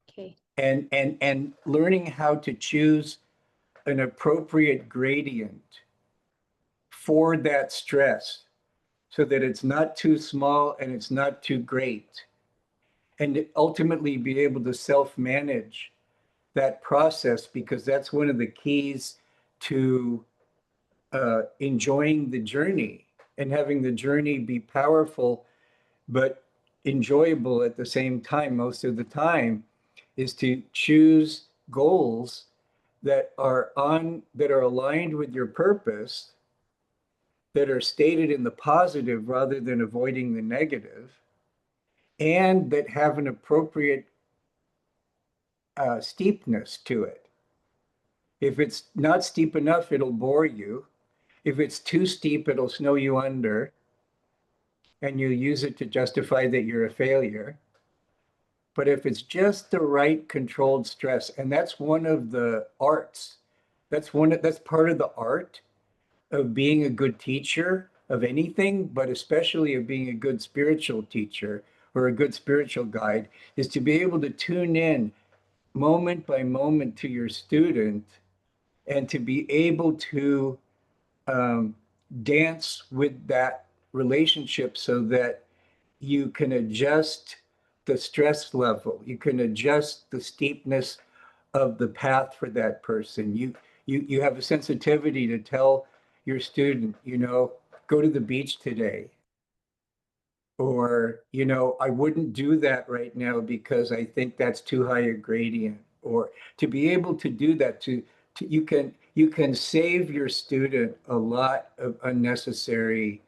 Okay. And learning how to choose an appropriate gradient for that stress so that it's not too small and it's not too great. And ultimately be able to self-manage that process, because that's one of the keys to enjoying the journey and having the journey be powerful but enjoyable at the same time. Most of the time is to choose goals that are aligned with your purpose, that are stated in the positive rather than avoiding the negative, and that have an appropriate steepness to it. If it's not steep enough, it'll bore you. If it's too steep, it'll snow you under, and you use it to justify that you're a failure. But if it's just the right controlled stress, and that's one of the arts, that's part of the art of being a good teacher of anything, but especially of being a good spiritual teacher or a good spiritual guide, is to be able to tune in moment by moment to your student and to be able to dance with that relationship so that you can adjust the stress level, you can adjust the steepness of the path for that person. You have a sensitivity to tell your student, go to the beach today. Or, I wouldn't do that right now because I think that's too high a gradient. Or to be able to do that, you can save your student a lot of unnecessary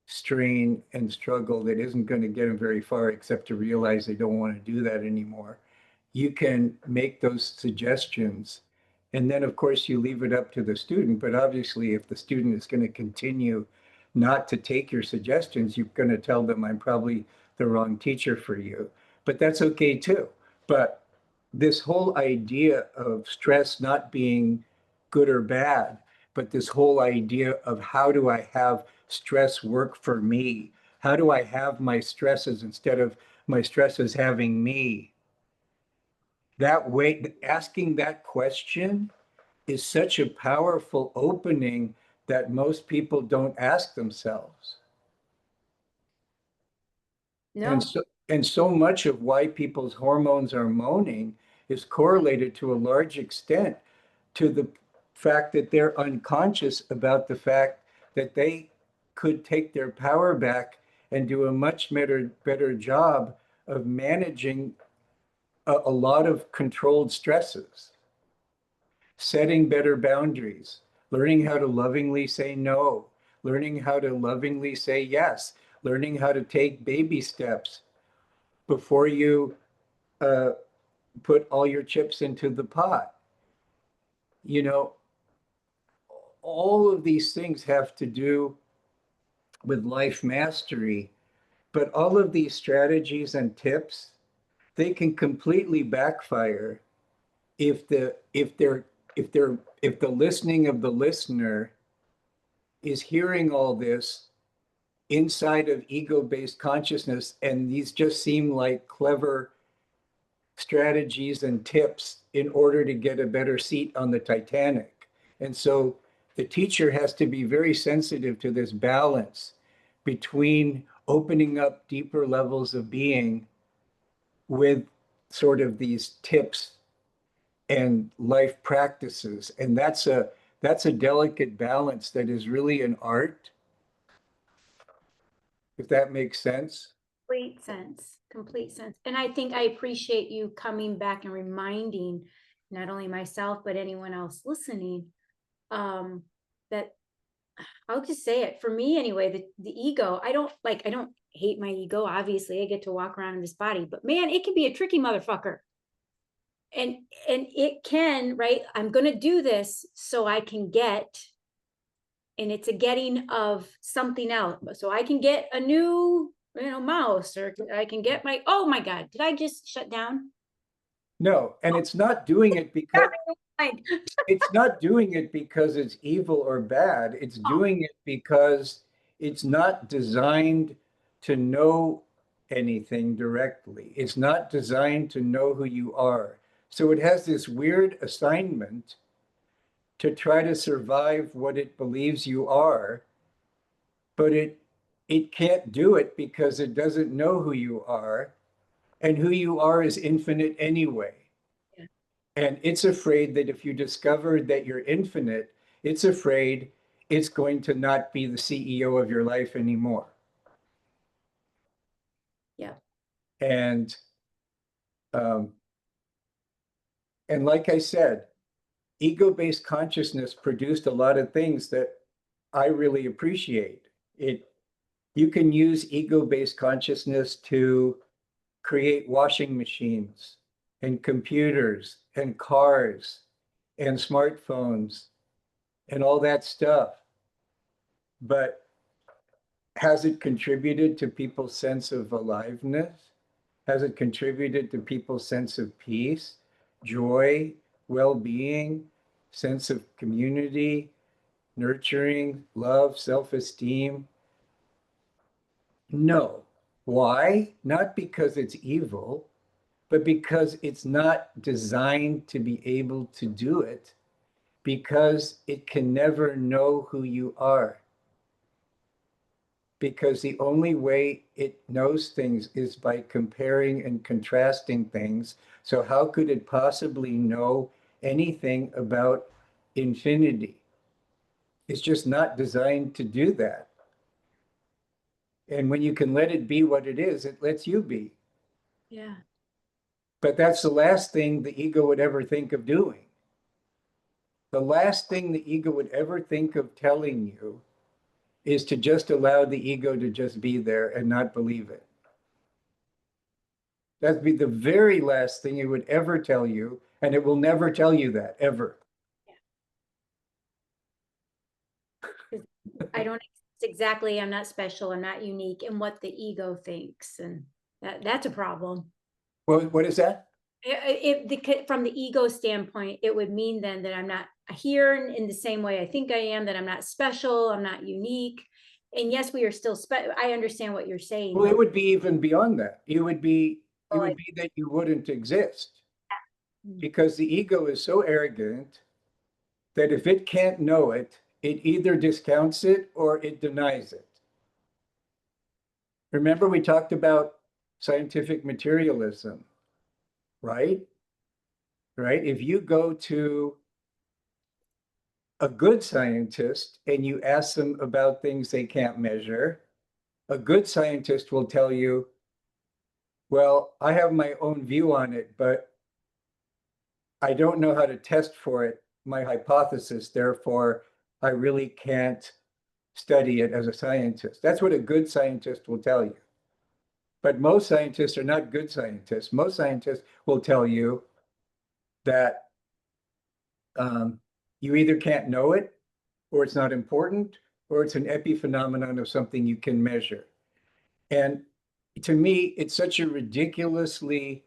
strain and struggle that isn't going to get them very far, except to realize they don't want to do that anymore. You can make those suggestions. And then, of course, you leave it up to the student. But obviously, if the student is going to continue not to take your suggestions, you're going to tell them, I'm probably the wrong teacher for you. But that's okay too. But this whole idea of stress not being good or bad, but this whole idea of how do I have stress work for me? How do I have my stresses instead of my stresses having me? That way, asking that question is such a powerful opening that most people don't ask themselves. No, And so much of why people's hormones are moaning is correlated to a large extent to the fact that they're unconscious about the fact that they could take their power back and do a much better job of managing a lot of controlled stresses, setting better boundaries, learning how to lovingly say no, learning how to lovingly say yes, learning how to take baby steps before you uh, put all your chips into the pot. You know, all of these things have to do with life mastery, but all of these strategies and tips, they can completely backfire if the listening of the listener is hearing all this inside of ego-based consciousness, and these just seem like clever strategies and tips in order to get a better seat on the Titanic. And so the teacher has to be very sensitive to this balance between opening up deeper levels of being with sort of these tips and life practices. And that's a delicate balance that is really an art, if that makes sense. complete sense, complete sense. And I think I appreciate you coming back and reminding not only myself, but anyone else listening, that I'll just say it for me anyway, the ego, I don't hate my ego. Obviously, I get to walk around in this body, but man, it can be a tricky motherfucker. And it can, right? I'm going to do this so I can get, and it's a getting of something else. So I can get a new, mouse, or I can get oh my God, did I just shut down? No, and it's not doing it because it's evil or bad. It's doing it because it's not designed to know anything directly. It's not designed to know who you are. So it has this weird assignment to try to survive what it believes you are, but it can't do it because it doesn't know who you are, and who you are is infinite anyway. Yeah. And it's afraid that if you discover that you're infinite, it's afraid it's going to not be the CEO of your life anymore. Yeah. And um, and like I said, ego-based consciousness produced a lot of things that I really appreciate. You can use ego-based consciousness to create washing machines and computers and cars and smartphones and all that stuff. But has it contributed to people's sense of aliveness? Has it contributed to people's sense of peace, joy, well-being, sense of community, nurturing, love, self-esteem? No. Why? Not because it's evil, but because it's not designed to be able to do it, because it can never know who you are. Because the only way it knows things is by comparing and contrasting things. So how could it possibly know anything about infinity? It's just not designed to do that. And when you can let it be what it is, it lets you be. Yeah. But that's the last thing the ego would ever think of doing. The last thing the ego would ever think of telling you is to just allow the ego to just be there and not believe it. That'd be the very last thing it would ever tell you, and it will never tell you that, ever. I don't exist exactly. I'm not special. I'm not unique. And what the ego thinks, and that's a problem. What is that? From the ego standpoint, it would mean then that I'm not here in the same way I think I am, that I'm not special, I'm not unique. And yes, we are still I understand what you're saying. Well, it would be even beyond that. It would be Oh, that you wouldn't exist, Mm. because the ego is so arrogant that if it can't know it, it either discounts it or it denies it. Remember, we talked about scientific materialism, right? Right? If you go to a good scientist and you ask them about things they can't measure, a good scientist will tell you, well, I have my own view on it, but I don't know how to test for it, my hypothesis, therefore I really can't study it as a scientist. That's what a good scientist will tell you. But most scientists are not good scientists. Most scientists will tell you that you either can't know it, or it's not important, or it's an epiphenomenon of something you can measure. And to me, it's such a ridiculously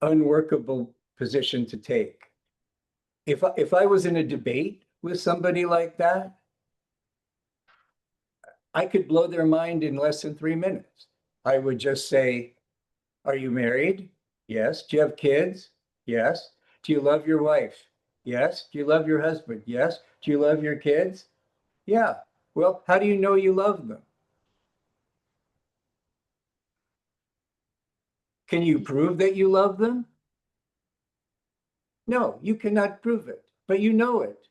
unworkable position to take. If I was in a debate with somebody like that, I could blow their mind in less than 3 minutes. I would just say, are you married? Yes. Do you have kids? Yes. Do you love your wife? Yes. Do you love your husband? Yes. Do you love your kids? Yeah. Well, how do you know you love them? Can you prove that you love them? No, you cannot prove it, but you know it.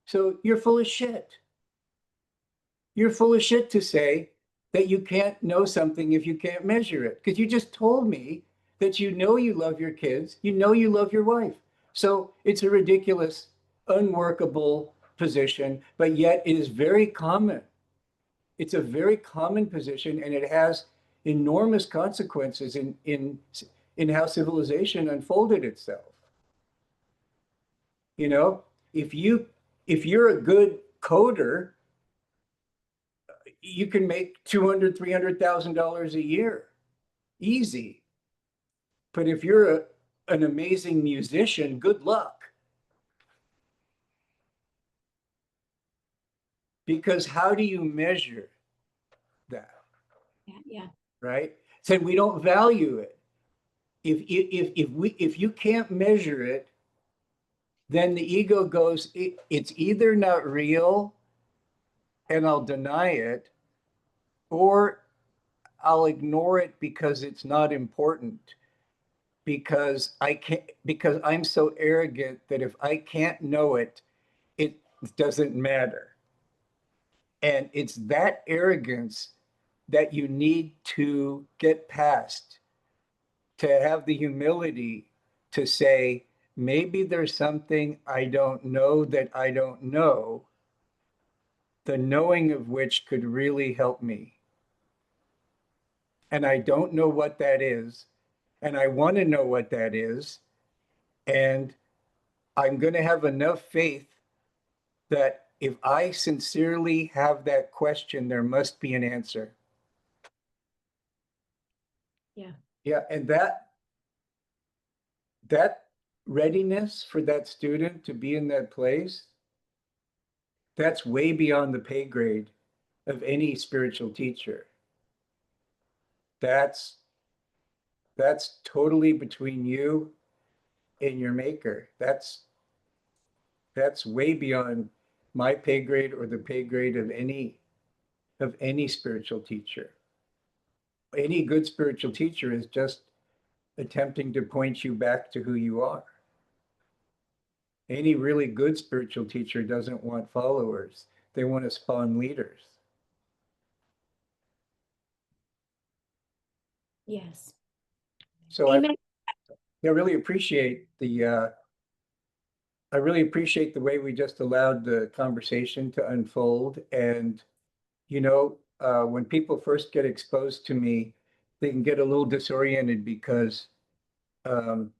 So you're full of shit. You're full of shit to say that you can't know something if you can't measure it. Because you just told me that you know you love your kids, you know you love your wife. So it's a ridiculous, unworkable position, but yet it is very common. It's a very common position, and it has enormous consequences in how civilization unfolded itself. You know, if you're a good coder, you can make $200,000-$300,000 a year, easy. But if you're an amazing musician, good luck. Because how do you measure that, Yeah. right? So we don't value it. If you can't measure it, then the ego goes, it's either not real and I'll deny it, or I'll ignore it because it's not important. Because I can't, because I'm so arrogant that if I can't know it, it doesn't matter. And it's that arrogance that you need to get past, to have the humility to say, maybe there's something I don't know that I don't know, the knowing of which could really help me. And I don't know what that is. And I want to know what that is. And I'm going to have enough faith that if I sincerely have that question, there must be an answer. Yeah. Yeah. And that readiness for that student to be in that place, that's way beyond the pay grade of any spiritual teacher. That's totally between you and your maker. That's way beyond my pay grade or the pay grade of any spiritual teacher. Any good spiritual teacher is just attempting to point you back to who you are. Any really good spiritual teacher doesn't want followers. They want to spawn leaders. Yes. So Amen. I really appreciate I really appreciate the way we just allowed the conversation to unfold. And, when people first get exposed to me, they can get a little disoriented because um,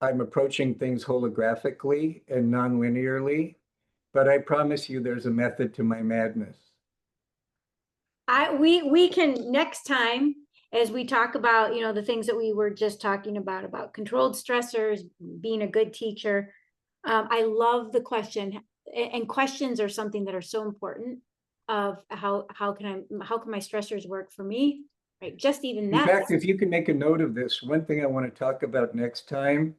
I'm approaching things holographically and non-linearly. But I promise you there's a method to my madness. We can next time, as we talk about, the things that we were just talking about controlled stressors, being a good teacher. I love the question, and questions are something that are so important of how can my stressors work for me, right? Just even In that. fact, if you can make a note of this, one thing I want to talk about next time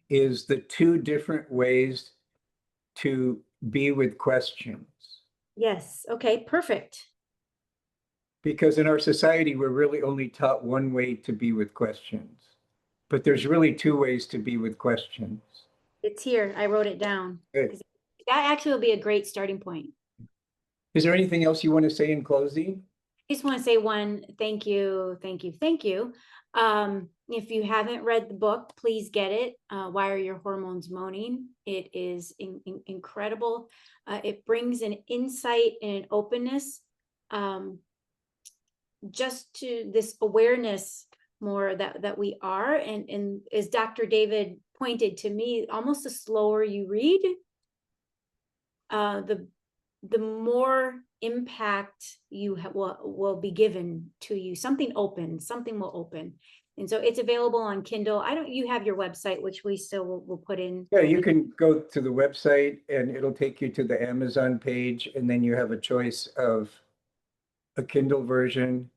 is the two different ways to be with questions. Yes. Okay. Perfect. Because in our society, we're really only taught one way to be with questions. But there's really two ways to be with questions. It's here. I wrote it down. Good. That actually will be a great starting point. Is there anything else you want to say in closing? I just want to say one, thank you. If you haven't read the book, please get it. Why Are Your Hormones Moaning? It is incredible. It brings an insight and an openness just to this awareness more that we are. And as Dr. David pointed to me, almost the slower you read, the more impact you will be given to you. Something will open. And so it's available on Kindle. You have your website, which we still will put in. Yeah, you can go to the website and it'll take you to the Amazon page, and then you have a choice of a Kindle version,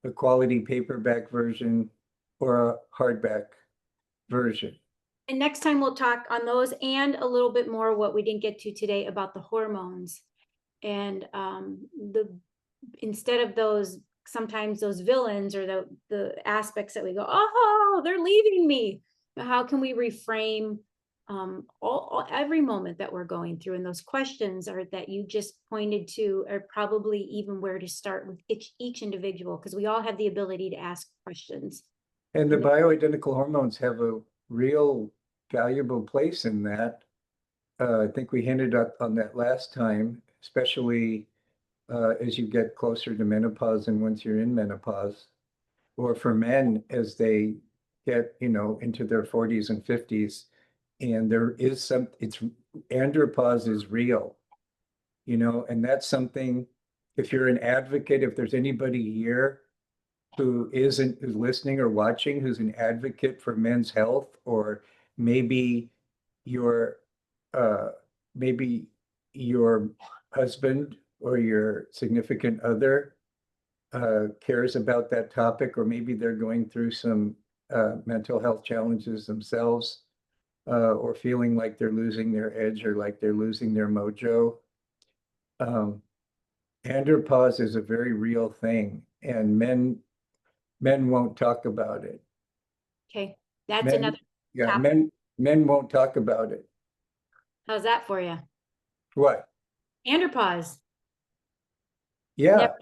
a quality paperback version, or a hardback version. And next time we'll talk on those and a little bit more what we didn't get to today about the hormones. And instead of those, sometimes those villains or the aspects that we go, oh, they're leaving me. How can we reframe every moment that we're going through? And those questions that you just pointed to are probably even where to start with each individual, because we all have the ability to ask questions. And the bioidentical hormones have a real valuable place in that. I think we hinted on that last time, especially as you get closer to menopause and once you're in menopause, or for men as they get, into their 40s and 50s. And there is andropause is real, and that's something, if you're an advocate, if there's anybody here who's listening or watching, who's an advocate for men's health, or maybe your uh, maybe your husband or your significant other cares about that topic, or maybe they're going through some mental health challenges themselves. or feeling like they're losing their edge or like they're losing their mojo. Andropause is a very real thing, and men won't talk about it. Okay, that's Men, another yeah, topic. men won't talk about it. How's that for you? What? Andropause. Yeah,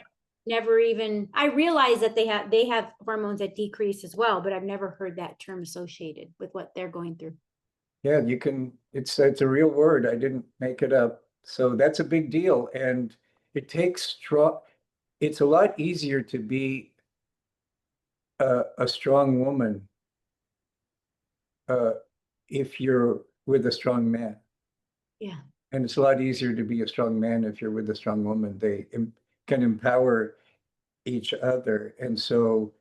Never even, I realize that they have hormones that decrease as well, but I've never heard that term associated with what they're going through. yeah, you can, it's a real word. I didn't make it up. So that's a big deal. And it takes strong, it's a lot easier to be a strong woman uh, if you're with a strong man. Yeah. And it's a lot easier to be a strong man if you're with a strong woman. They can empower each other. And so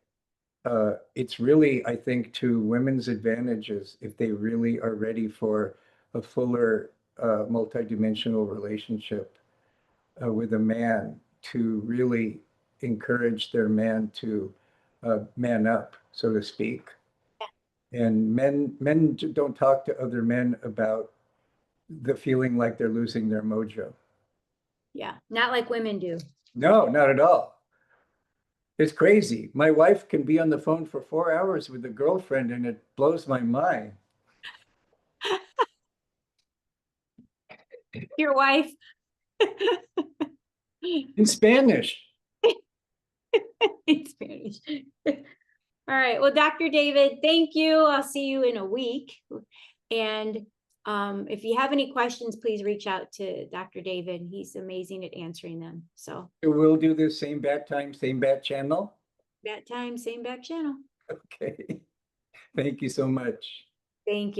it's really, I think, to women's advantages if they really are ready for a fuller multidimensional relationship with a man, to really encourage their man to man up, so to speak. And men don't talk to other men about the feeling like they're losing their mojo. Yeah, not like women do. No, not at all. It's crazy. My wife can be on the phone for 4 hours with a girlfriend, and it blows my mind. Your wife. In Spanish. In Spanish. All right. Well, Dr. David, thank you. I'll see you in a week. And if you have any questions, please reach out to Dr. David. He's amazing at answering them. So We'll do this same bat time, same bat channel. that time, same back channel. Okay. Thank you so much. Thank you.